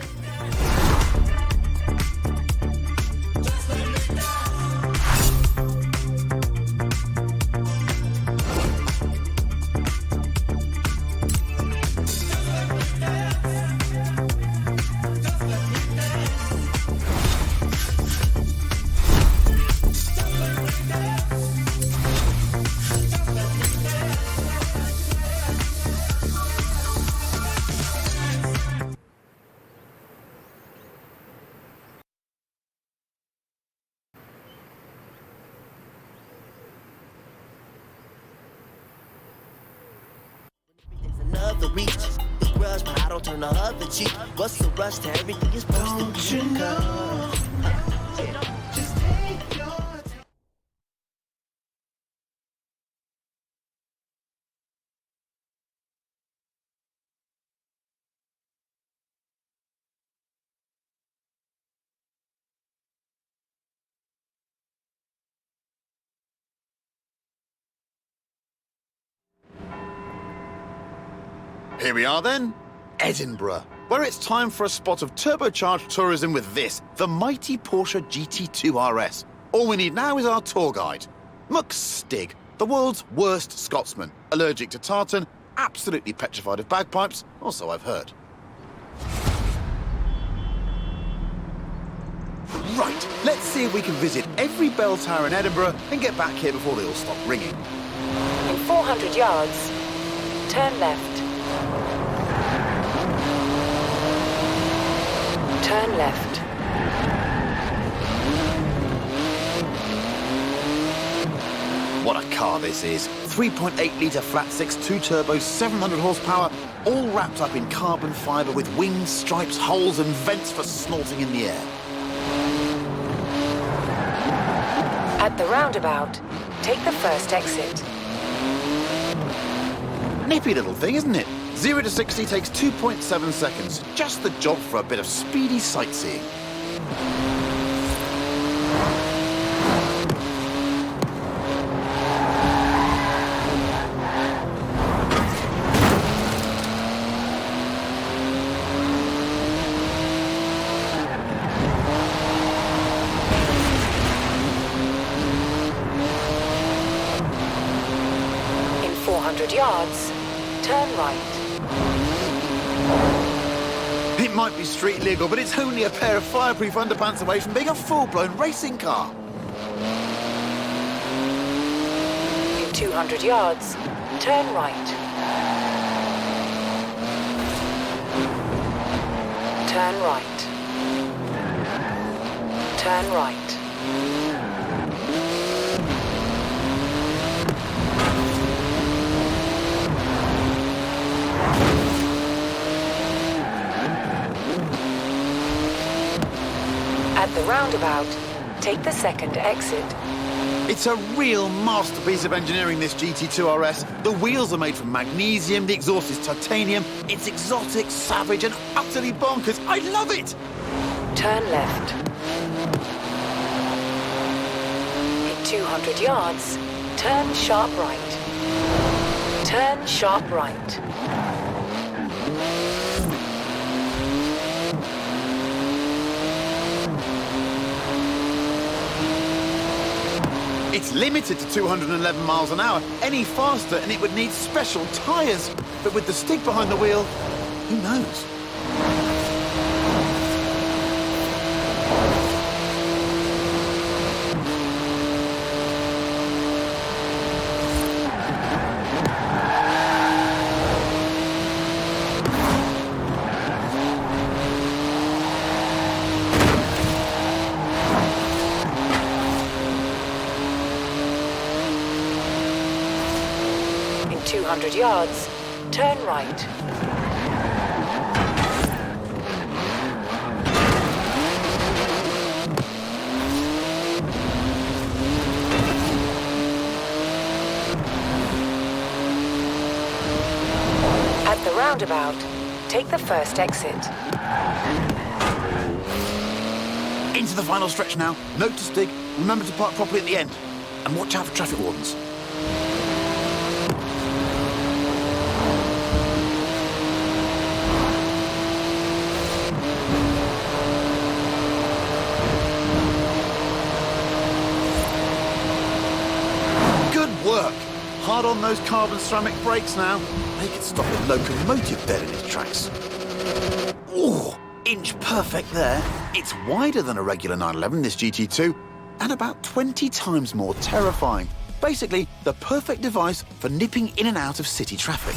Another reach, the rush, but I don't turn the other cheek. What's the rush to everything is supposed to be? Just take your time. Here we are then, Edinburgh, where it's time for a spot of turbocharged tourism with this, the mighty Porsche GT2 RS. All we need now is our tour guide, Muck Stig, the world's worst Scotsman, allergic to tartan, absolutely petrified of bagpipes, or so I've heard. Right, let's see if we can visit every bell tower in Edinburgh and get back here before they all stop ringing. In 400 yards, turn left. Turn left. What a car this is. 3.8-litre flat-six, 2-turbo, 700 horsepower, all wrapped up in carbon fibre with wings, stripes, holes and vents for snorting in the air. At the roundabout, take the first exit. Nippy little thing, isn't it? 0 to 60 takes 2.7 seconds. Just the job for a bit of speedy sightseeing. 200 yards, turn right. It might be street legal, but it's only a pair of fireproof underpants away from being a full-blown racing car. In 200 yards, turn right. Turn right. Turn right. At the roundabout, take the second exit. It's a real masterpiece of engineering, this GT2 RS. The wheels are made from magnesium, the exhaust is titanium. It's exotic, savage, and utterly bonkers. I love it! Turn left. In 200 yards, turn sharp right. Turn sharp right. It's limited to 211 miles an hour. Any faster and it would need special tyres. But with the stick behind the wheel, who knows? In 200 yards, turn right. At the roundabout, take the first exit. Into the final stretch now. Note to Stig, remember to park properly at the end. And watch out for traffic wardens. Work. Hard on those carbon ceramic brakes now. They could stop a locomotive dead in its tracks. Ooh, inch perfect there. It's wider than a regular 911, this GT2, and about 20 times more terrifying. Basically, the perfect device for nipping in and out of city traffic.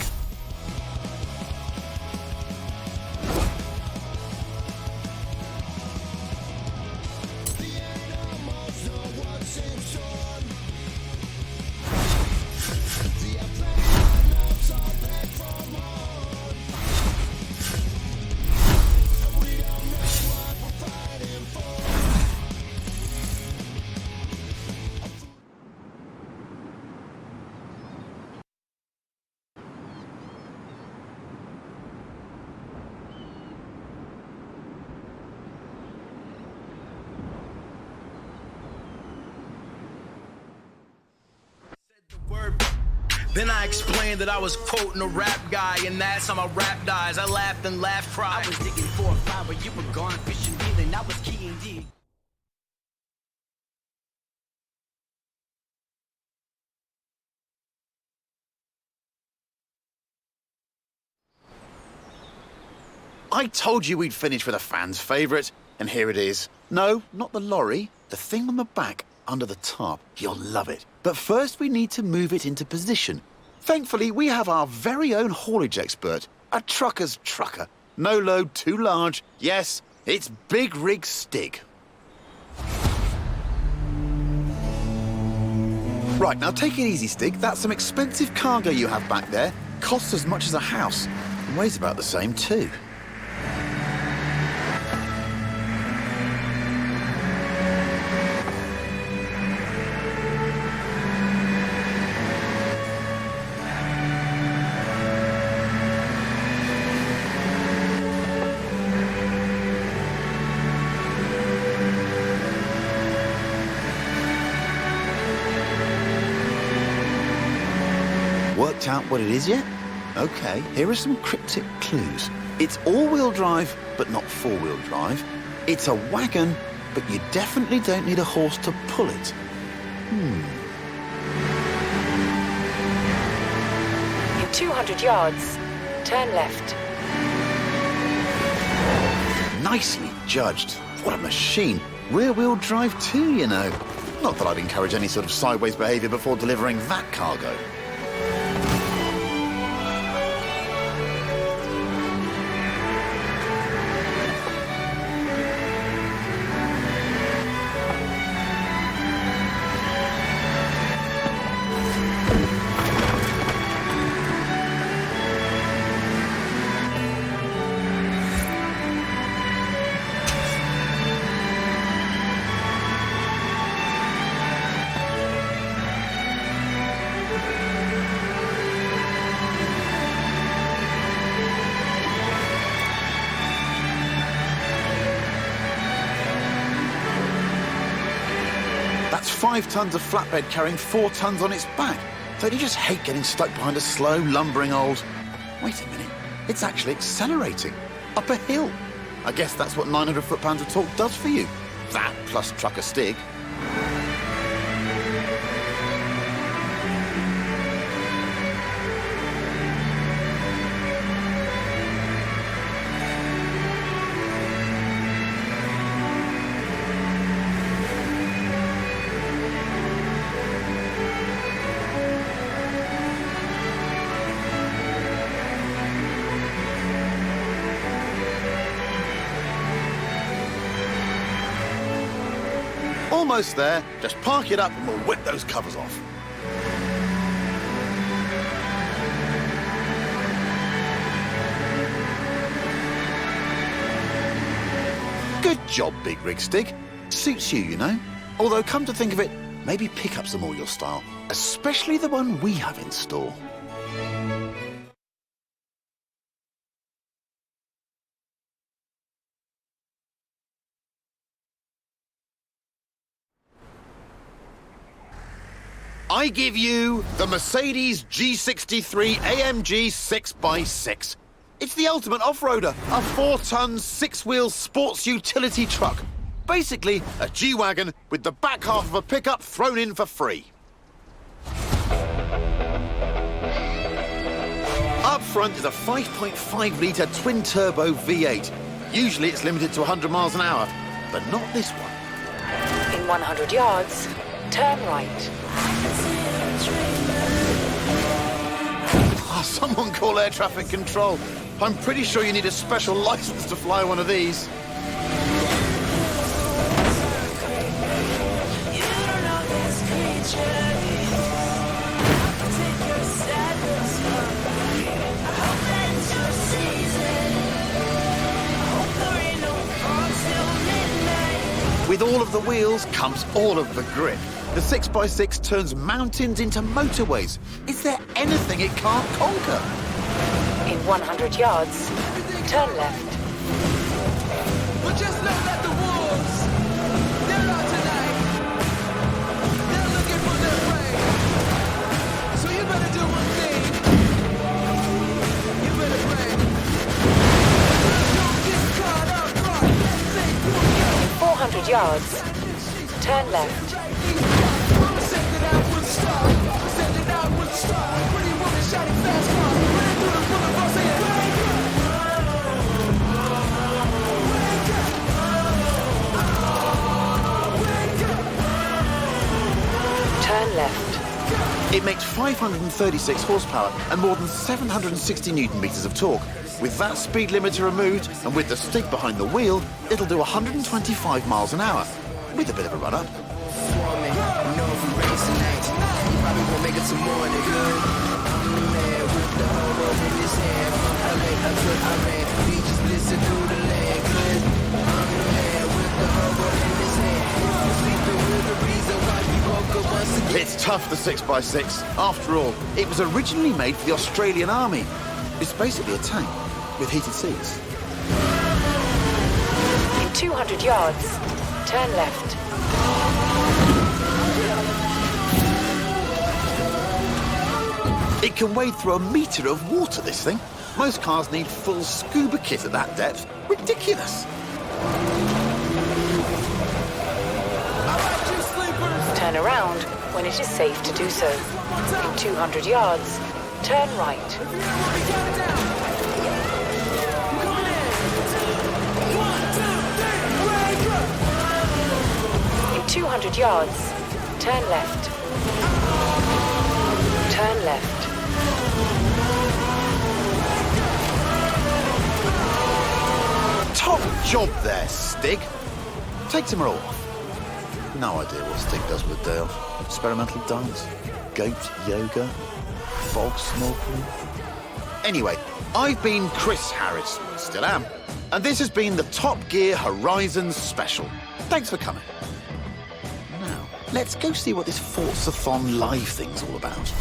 Then I explained that I was quoting a rap guy, and that's how my rap dies. I laughed and laughed, cried. I was digging 4 or 5, but you were gone fishing, dealing. I was key and D. I told you we'd finish with a fan's favourite, and here it is. No, not the lorry, the thing on the back, under the tarp. You'll love it. But first we need to move it into position. Thankfully, we have our very own haulage expert, a trucker's trucker. No load too large. Yes, it's Big Rig Stig. Right, now take it easy, Stig. That's some expensive cargo you have back there. Costs as much as a house. And weighs about the same, too. Worked out what it is yet? Okay, here are some cryptic clues. It's all-wheel drive, but not four-wheel drive. It's a wagon, but you definitely don't need a horse to pull it. In 200 yards, turn left. Nicely judged. What a machine. Rear-wheel drive too, you know. Not that I'd encourage any sort of sideways behaviour before delivering that cargo. That's 5 tons of flatbed carrying 4 tons on its back. Don't you just hate getting stuck behind a slow, lumbering old... Wait a minute. It's actually accelerating. Up a hill. I guess that's what 900 foot-pounds of torque does for you. That plus trucker stig. Almost there. Just park it up and we'll whip those covers off. Good job, Big Rig Stig. Suits you, you know. Although, come to think of it, maybe pickups are more your style. Especially the one we have in store. I give you the Mercedes G63 AMG 6x6. It's the ultimate off-roader, a 4-ton, 6-wheel sports utility truck. Basically, a G-Wagon with the back half of a pickup thrown in for free. Up front is a 5.5-litre twin-turbo V8. Usually it's limited to 100 miles an hour, but not this one. In 100 yards, turn right. Oh, someone call air traffic control. I'm pretty sure you need a special license to fly one of these. With all of the wheels comes all of the grip. The 6x6 turns mountains into motorways. Is there anything it can't conquer? In 100 yards, turn left. But just know that the wolves, they're out tonight. They're looking for their prey. So you better do one thing. You better pray. Don't get caught up front. In 400 yards, turn left. Turn left. It makes 536 horsepower and more than 760 newton meters of torque. With that speed limiter removed and with the stick behind the wheel, it'll do 125 miles an hour, with a bit of a run-up. It's tough, the 6x6. After all, it was originally made for the Australian Army. It's basically a tank with heated seats. In 200 yards, turn left. It can wade through a metre of water, this thing. Most cars need full scuba kit at that depth. Ridiculous. Turn around when it is safe to do so. In 200 yards, Turn right. In 200 yards, turn left. Turn left. Top job there, Stig. Take tomorrow off. No idea what Stig does with a day off. Experimental dance, goat yoga, fog snorkeling. Anyway, I've been Chris Harris, still am, and this has been the Top Gear Horizons special. Thanks for coming. Now, let's go see what this Forza-thon live thing's all about.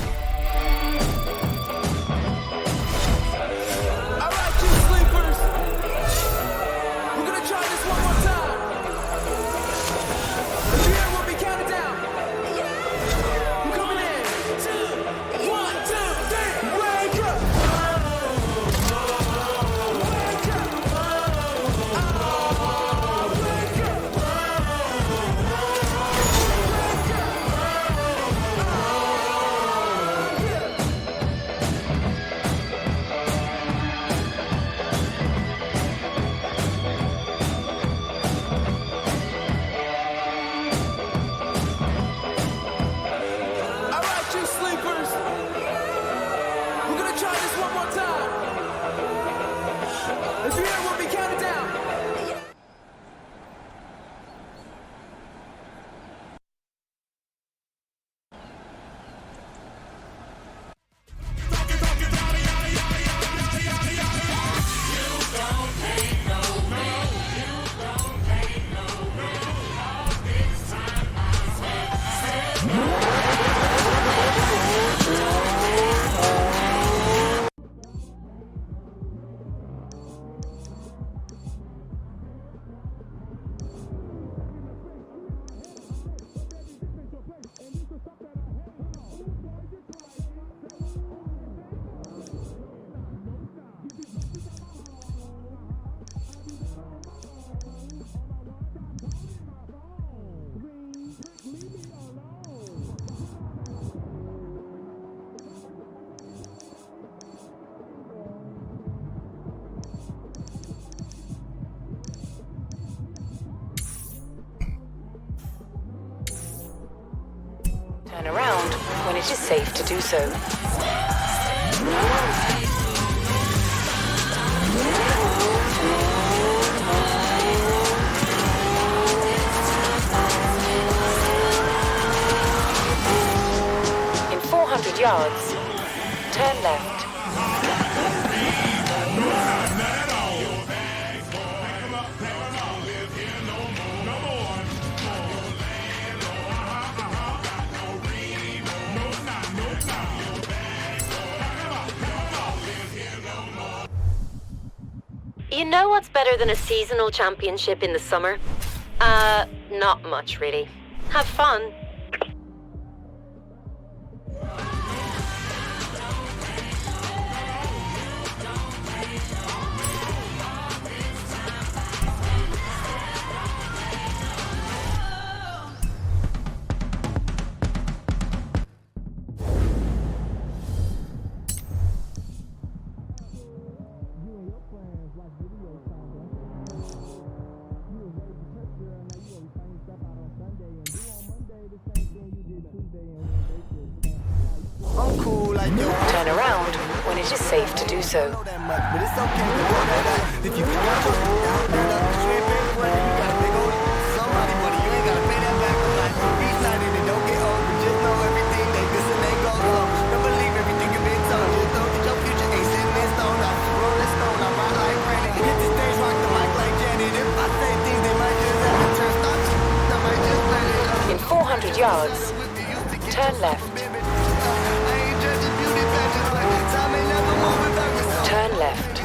Turn around when it is safe to do so. In 400 yards, turn left. You know what's better than a seasonal championship in the summer? Not much, really. Have fun. Turn around when it is safe to do so. In 400 yards, turn left. Turn left.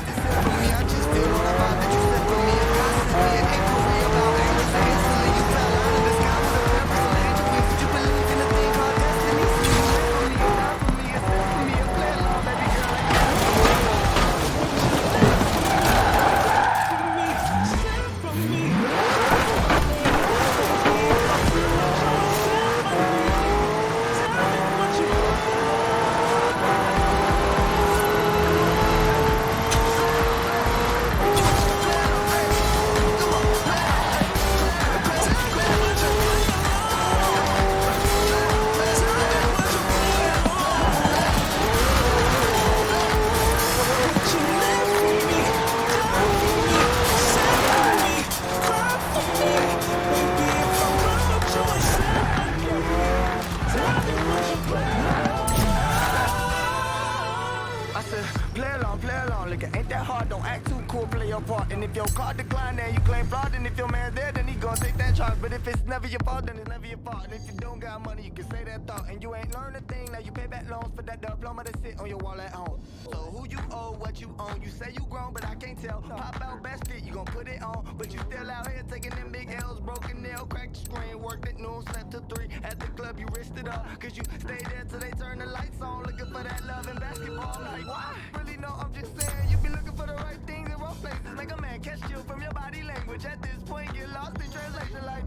along. Look, it ain't that hard, don't act too cool, play your part. And if your card decline, then you claim fraud. And if your man's there, then he gon' take that charge. But if it's never your fault, then it's never your fault. And if you don't got money, you can say that thought. And you ain't learned a thing, now you pay back loans for that diploma that sit on your wall at home. So who you owe, what you own, you say you grown, but I can't tell. Pop out best fit, you gon' put it on. But you still out here taking them big L's, broken nail, cracked the screen, worked at noon, slept till 3. At the club, you risked it up, cause you stay there till they turn the lights on. Looking for that love in basketball, like why? Really no, I'm just saying, you be looking for the right things in wrong places. Make a man catch you from your body language. At this point, get lost in translation like,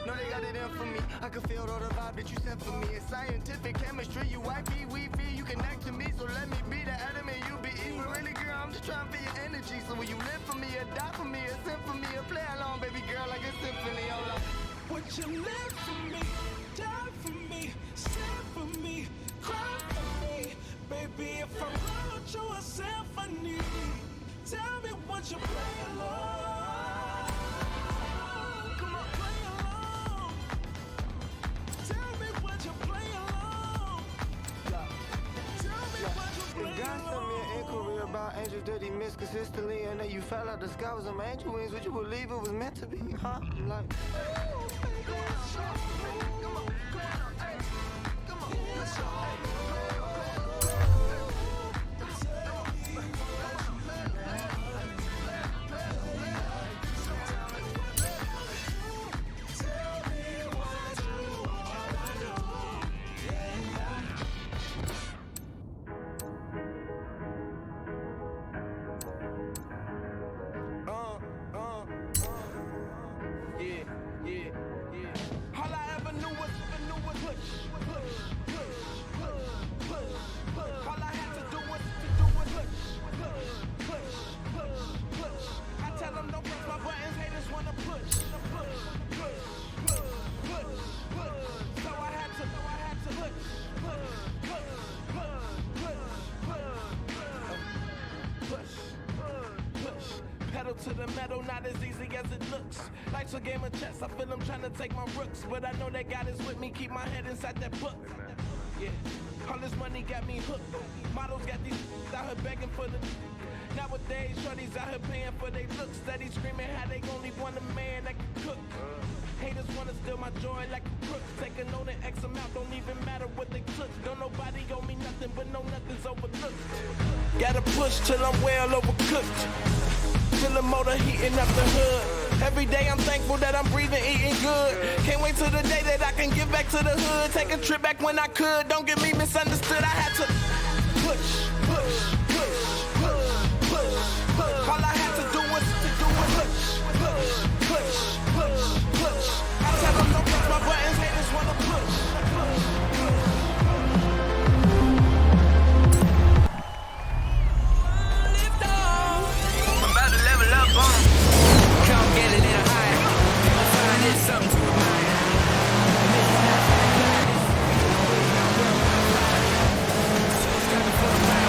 no, they got it in for me. I can feel all the vibe that you sent for me. It's scientific chemistry, you wifey, we feel, you connect to me. So let me be the element, you be evil. Really, girl, I'm just trying to feel your energy. So when you live for me, or die for me, or sing for me, or play along, baby girl, like a symphony. I'm like, Would you live for me, die for me, sing for me, cry for me? Baby, if I wrote you a symphony, tell me would you play along? Come on, play along. Tell me would you play along? Tell me would you play God sent me an inquiry about angels that he missed consistently, and then you fell out the sky with some angel wings. Would you believe it was meant to be? Huh? I'm like, All I ever knew was push. All I had to do was push. I tell them don't press my buttons, haters wanna push. So I had to push. Pedal to the metal, not as easy as it looks. Life's a game of chess, I feel I'm trying to take my rooks. But I know that God is with me, keep my head inside that book. Yeah, all this money got me hooked. Models got these out here begging for the. Nowadays, shorties out here paying for their looks. Steady screaming how they only want a man that can cook. Haters wanna steal my joy like a crook. Take a note and X amount, don't even matter what they took. Don't nobody owe me nothing, but no nothing's overlooked. Gotta push till I'm well overcooked. Feel the motor heating up the hood. Every day I'm thankful that I'm breathing, eating good. Can't wait till the day that I can get back to the hood. Take a trip back when I could. Don't get me misunderstood. I had to push. All I had to do was push. I tell them don't press my buttons, haters wanna push. Come get a little higher. You'll find it's something to admire. This is not that. So it's got to feel right.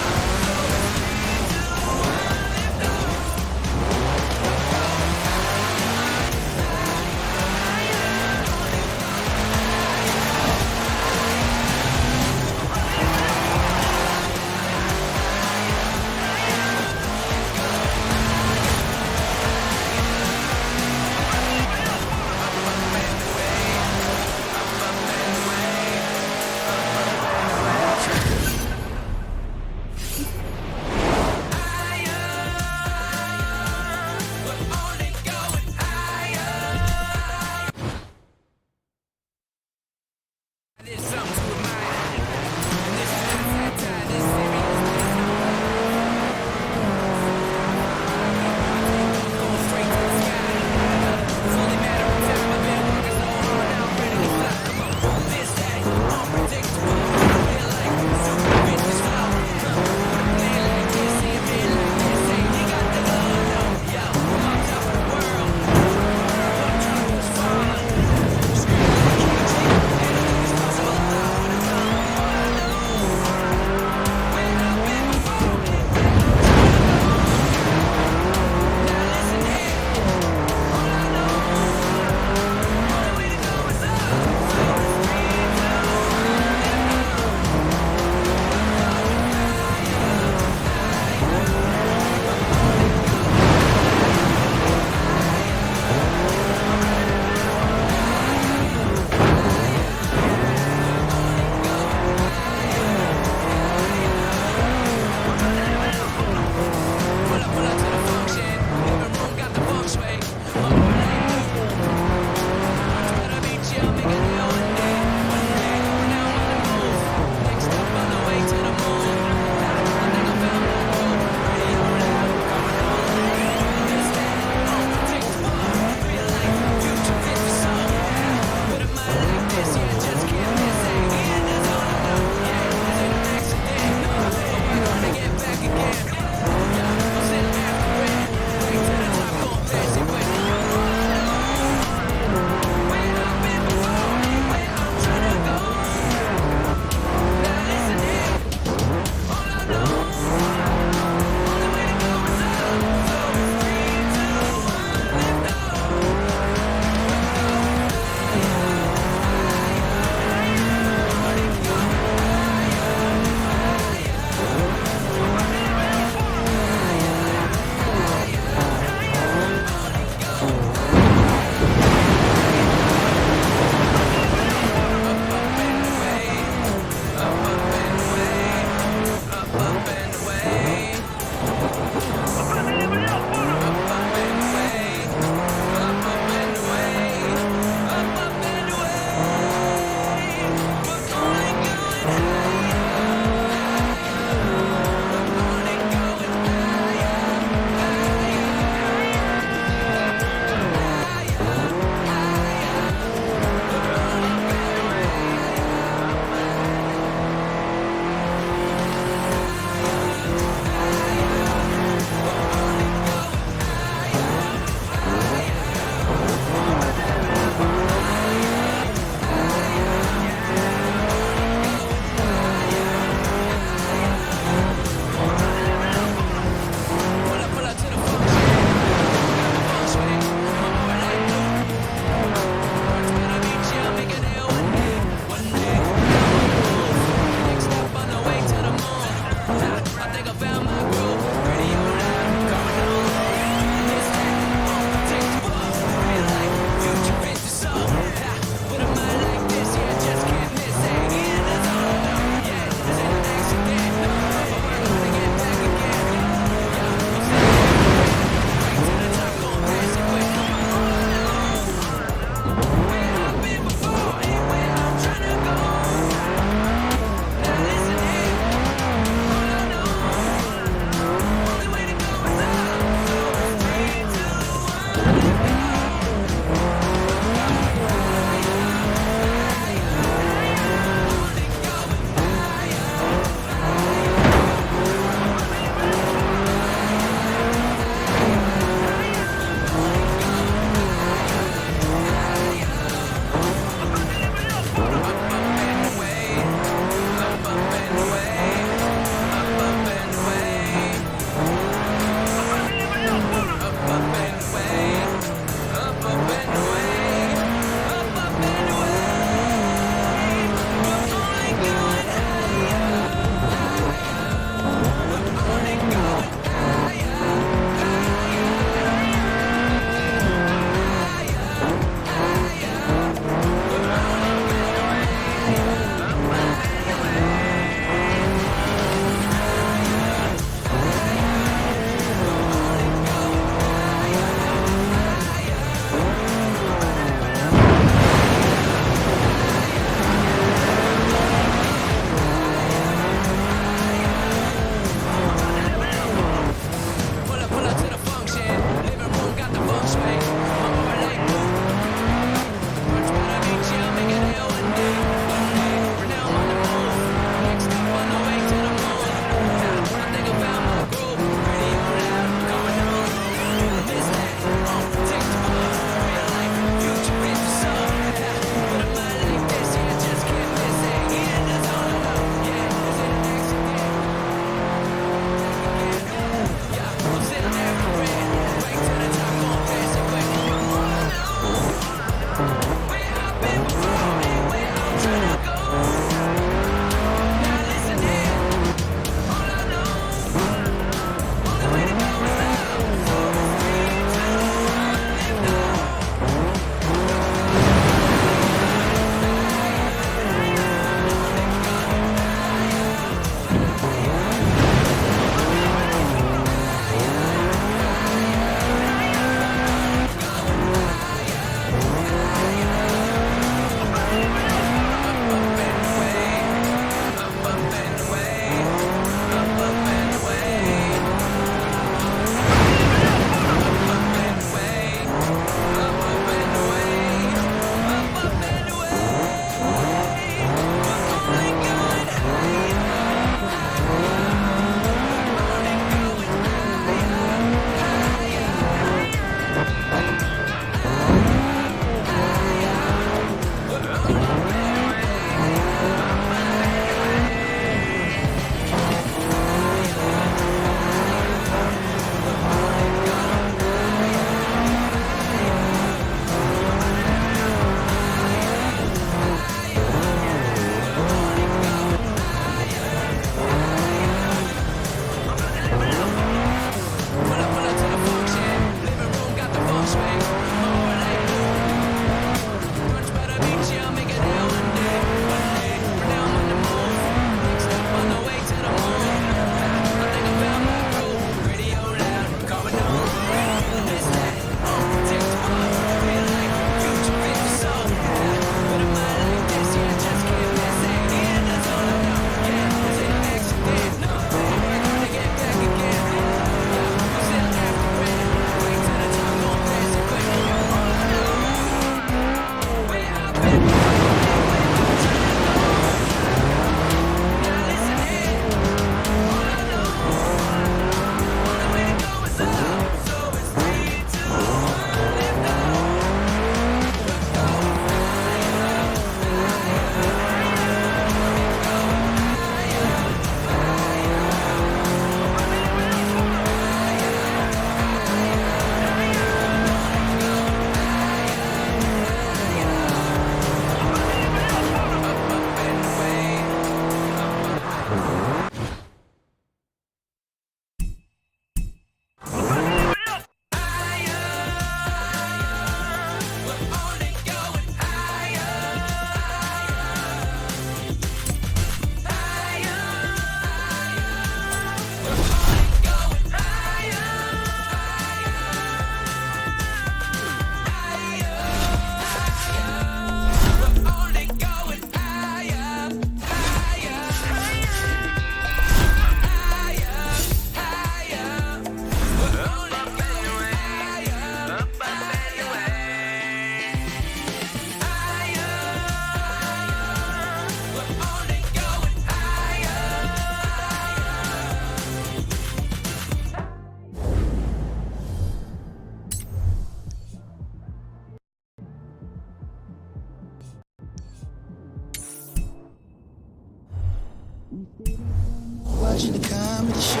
Watching the comedy show.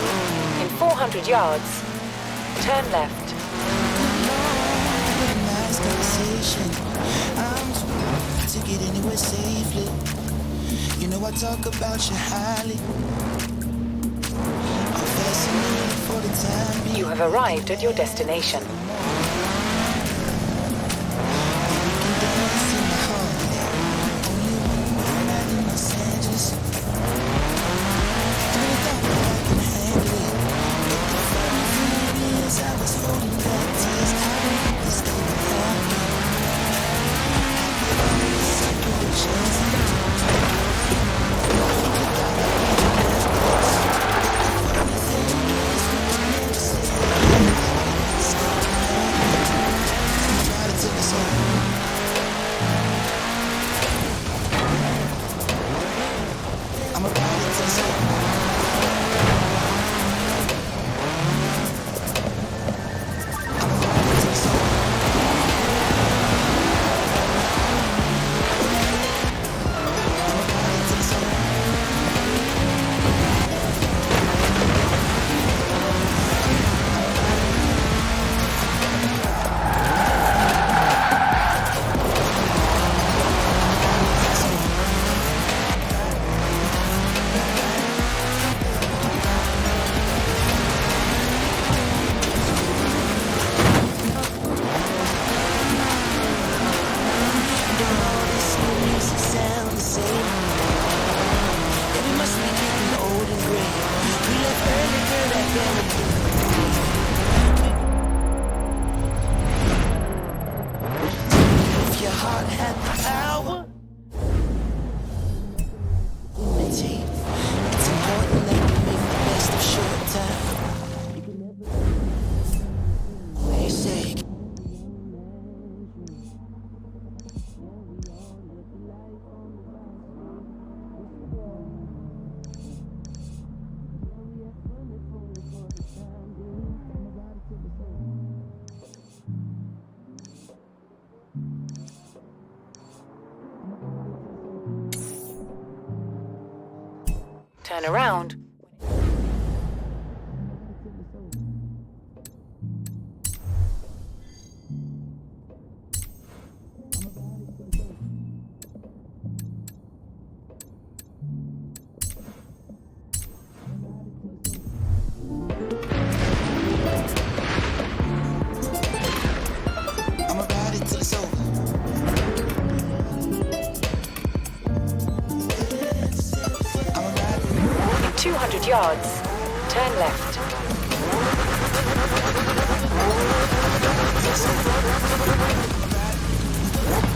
In 400 yards, turn left. Nice conversation. I'm to get anywhere safely. You know I talk about you highly. I'm fascinated for the time being. You have arrived at your destination. Turn around. I'm about it till it's over. 200 yards, turn left.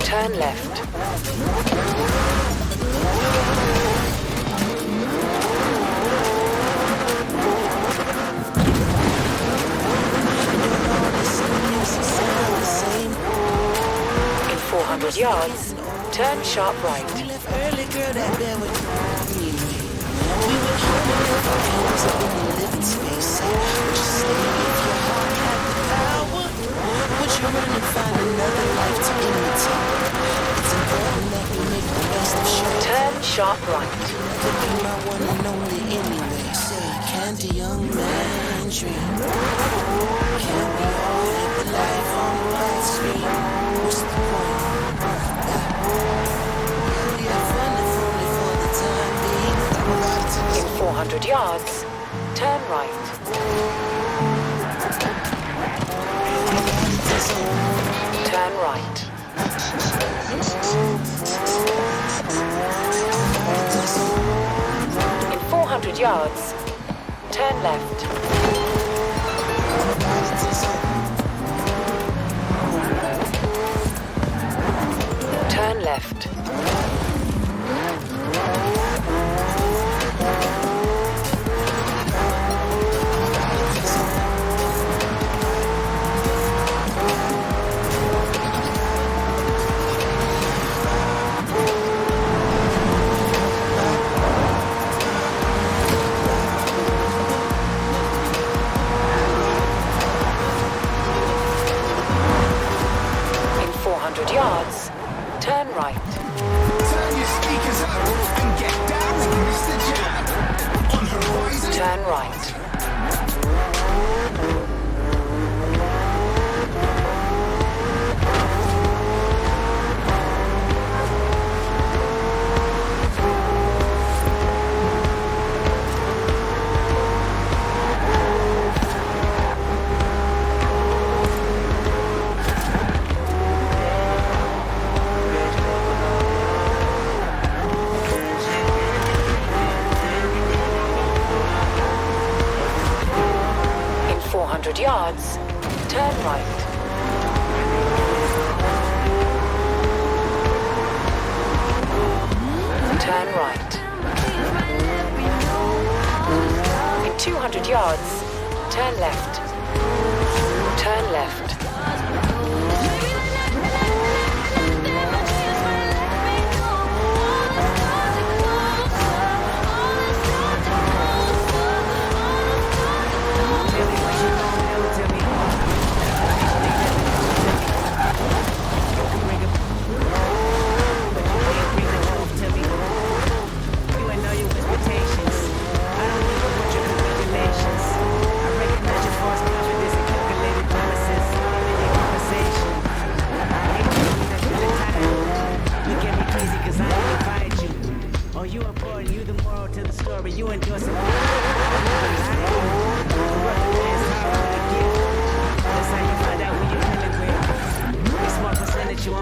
Turn left. In 400 yards, turn sharp right. We left early, girl, that there with me. We went home and left our hands up in the living space. Would you stay if your heart had the power? Would you run and find another life to imitate? It's important that we make the best of sure. Turn sharp right. Could be my one and only anyway. Say, can't a young man dream? Can't we all live the life on the right screen? What's the point? We have fun if only for the time being. In 400 yards, turn right. Turn right. In 400 yards, turn left. Turn left. In 400 yards, turn right. right. In 400 yards, turn right. Turn right. In 200 yards, turn left. Turn left. You important, you the moral to the story, you endorse it.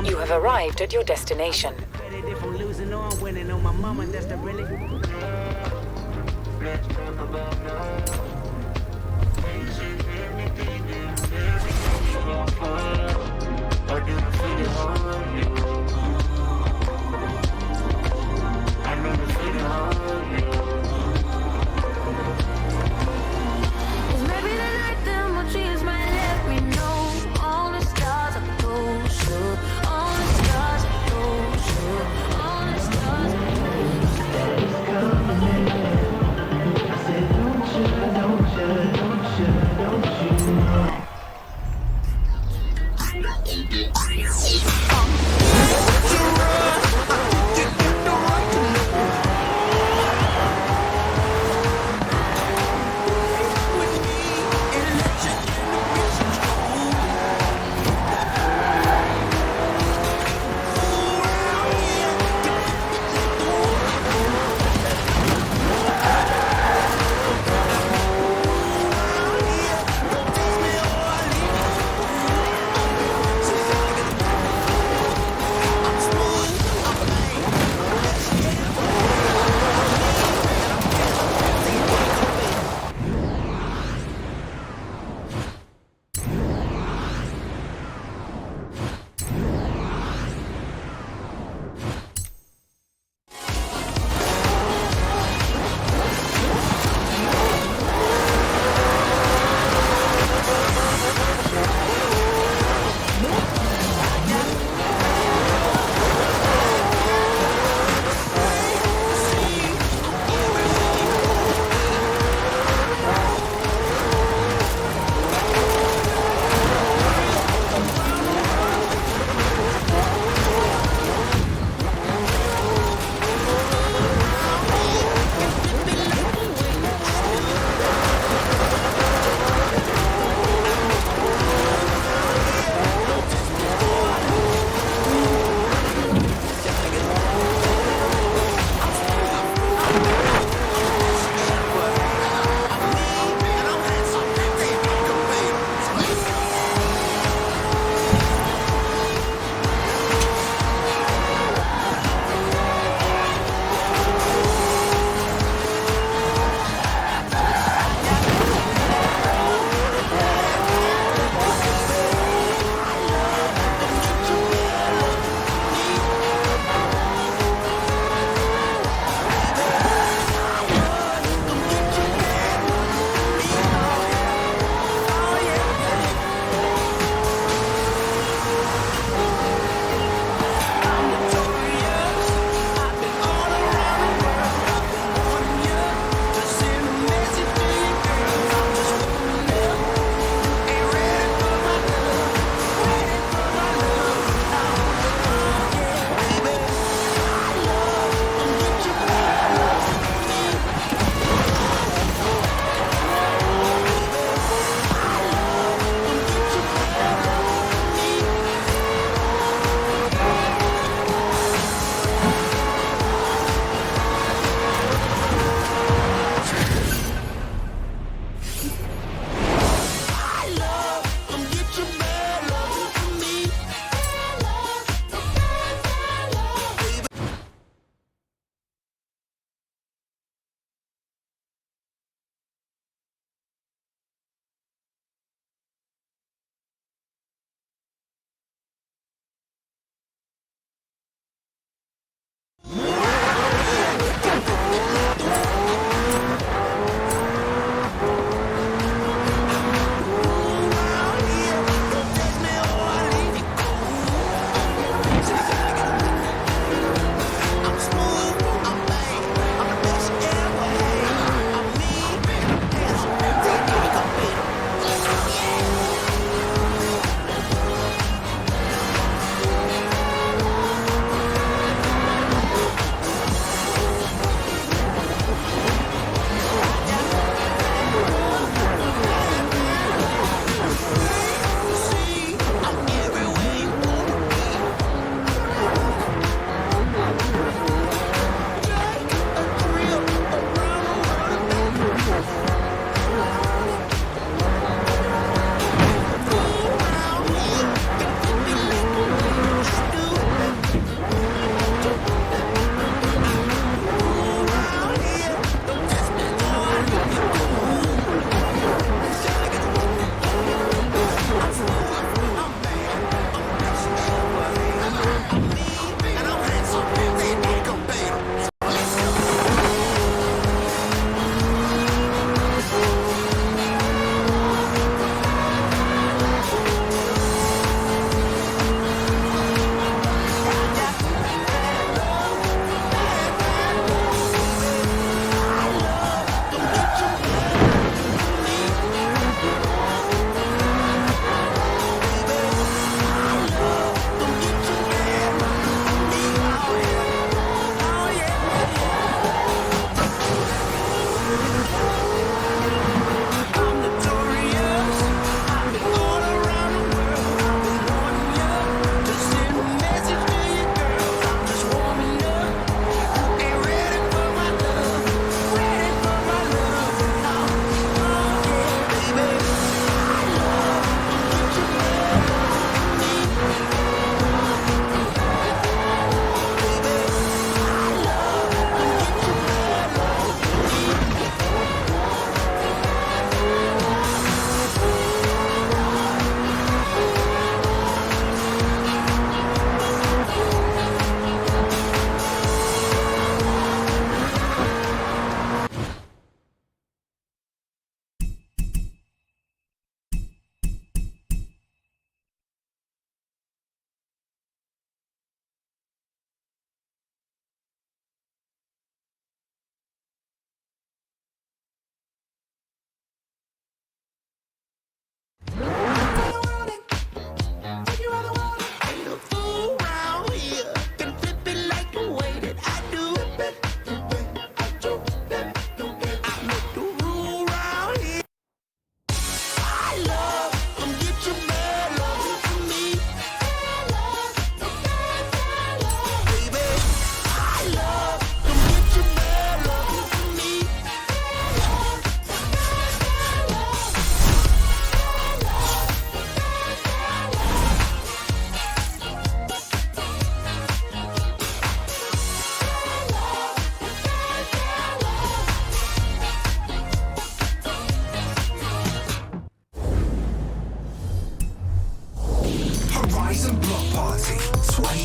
You have arrived at your destination. If I'm losing or I'm winning on my mama, that's the really.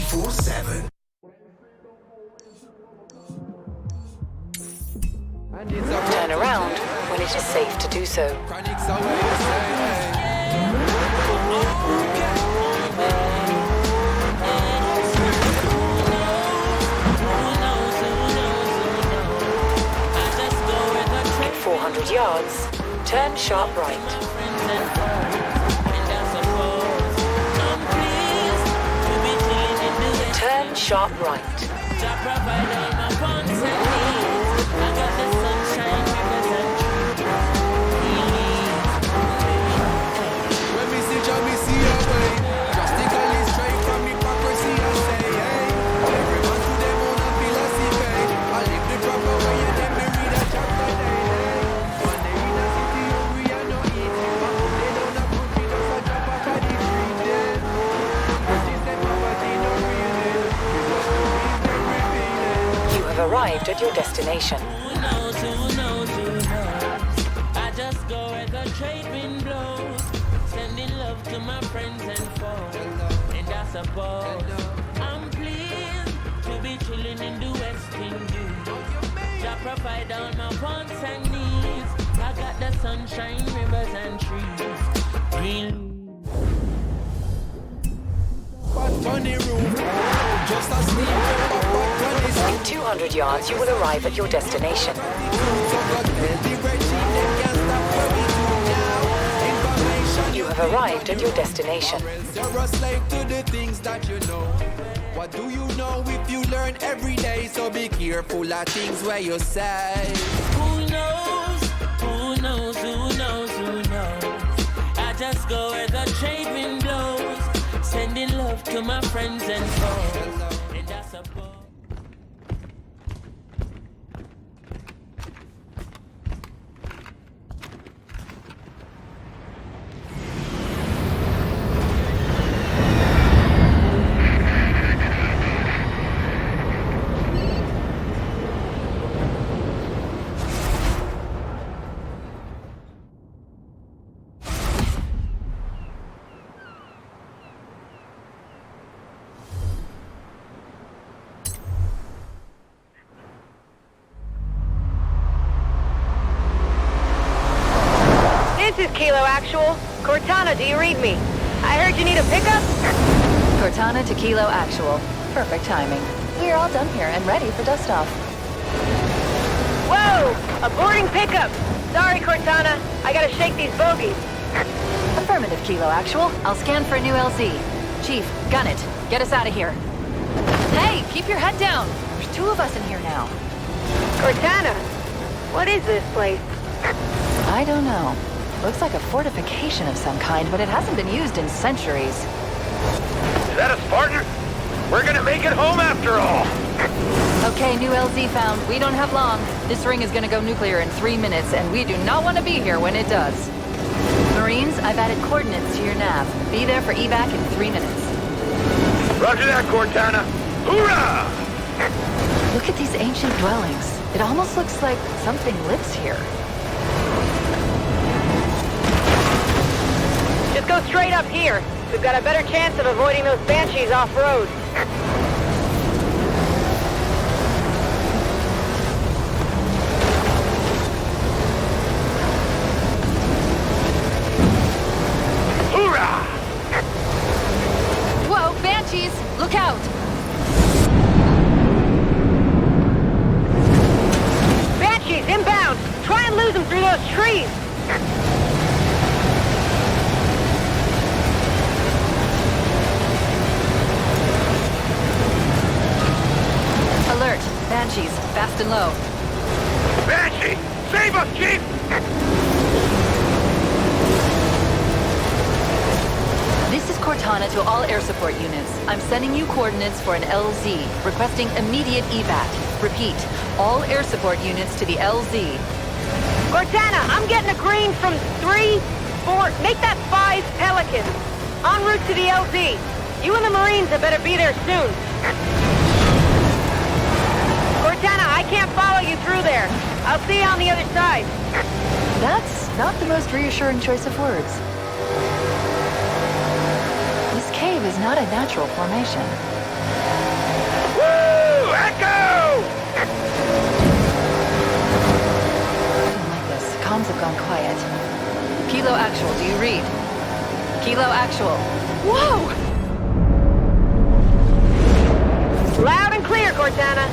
24/7. Turn around when it is safe to do so. In 400 yards, turn sharp right. Turn sharp right. Arrived at your destination. I just go where the trade wind blows, sending love to my friends and foes. And I suppose I'm pleased to be chilling in the West Indies. I provide all my wants and needs. I got the sunshine, rivers and trees. Green. In 200 yards, you will arrive at your destination. You have arrived at your destination. You're a slave to the things that you know. What do you know if you learn every day? So be careful of things where you say. Who knows? Who knows? Who knows? Who knows? I just go where the trade wind blows, sending love to my friends and foes. And I suppose. This is Kilo Actual. Cortana, do you read me? I heard you need a pickup? Cortana to Kilo Actual. Perfect timing. We're all done here and ready for dust-off. Whoa! A boarding pickup! Sorry, Cortana. I gotta shake these bogies. Affirmative, Kilo Actual. I'll scan for a new LZ. Chief, gun it. Get us out of here. Hey, keep your head down. There's 2 of us in here now. Cortana, what is this place? I don't know. Looks like a fortification of some kind, but it hasn't been used in centuries. Is that a Spartan? We're gonna make it home after all! Okay, new LZ found. We don't have long. This ring is gonna go nuclear in 3 minutes, and we do not want to be here when it does. Marines, I've added coordinates to your nav. Be there for evac in 3 minutes. Roger that, Cortana! Hoorah! Look at these ancient dwellings. It almost looks like something lives here. Just go straight up here. We've got a better chance of avoiding those banshees off-road. Hoorah! Whoa, banshees! Look out! Banshees, inbound! Try and lose them through those trees! Alert! Banshees, fast and low. Banshee! Save us, Chief! This is Cortana to all air support units. I'm sending you coordinates for an LZ, requesting immediate evac. Repeat, all air support units to the LZ. Cortana, I'm getting a green from 3, 4, make that 5 Pelicans. En route to the LZ. You and the Marines had better be there soon. Cortana, I can't follow you through there. I'll see you on the other side. That's not the most reassuring choice of words. This cave is not a natural formation. Woo! Echo! I don't like this. Comms have gone quiet. Kilo Actual, do you read? Kilo Actual. Whoa! Loud and clear, Cortana.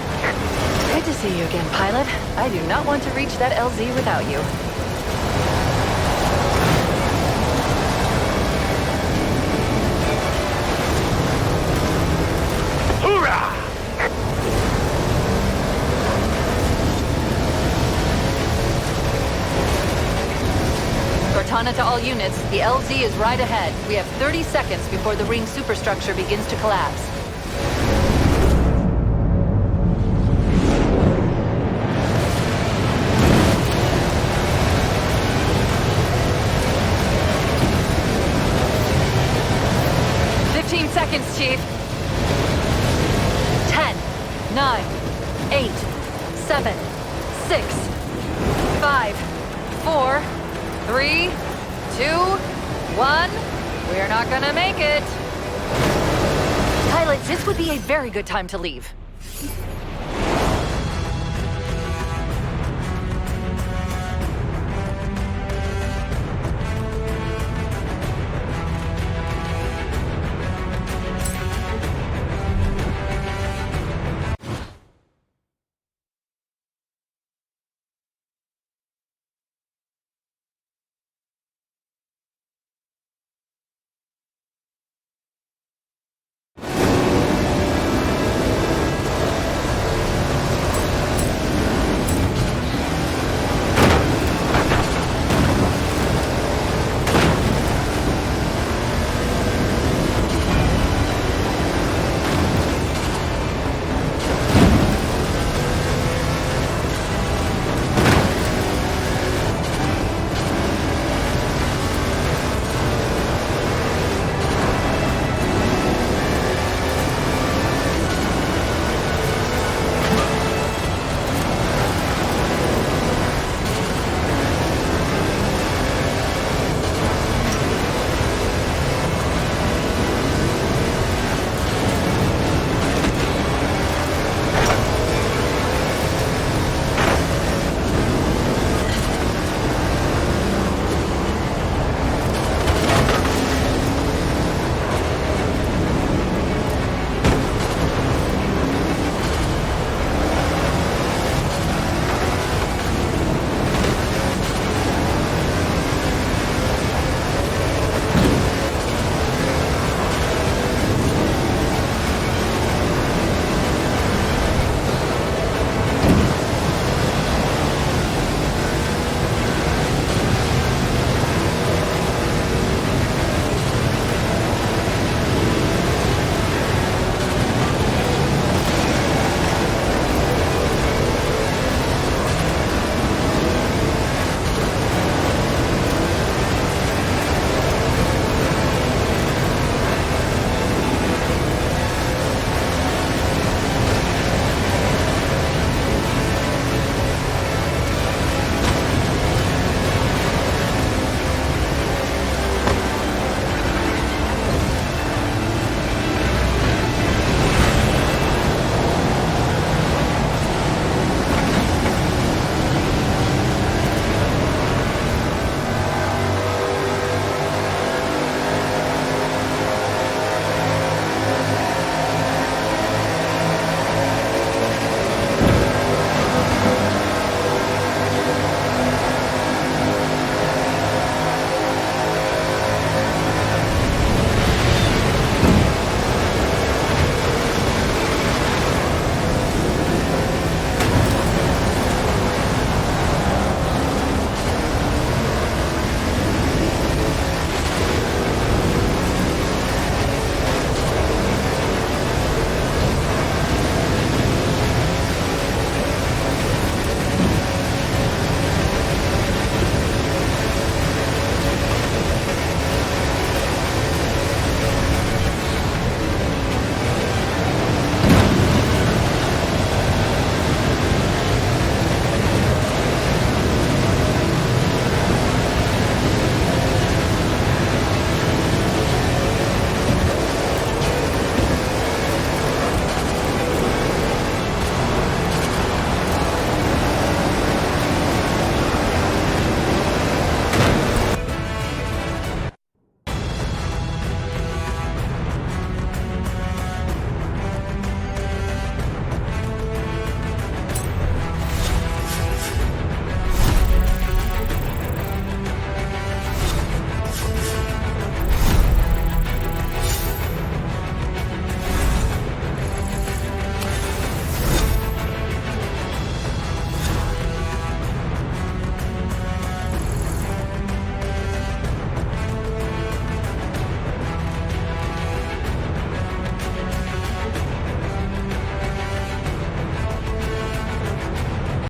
Good to see you again, pilot. I do not want to reach that LZ without you. Hoorah! Cortana to all units, the LZ is right ahead. We have 30 seconds before the ring superstructure begins to collapse. Seconds, Chief. 10, 9, 8, 7, 6, 5, 4, 3, 2, 1. We're not gonna make it. Pilots, this would be a very good time to leave.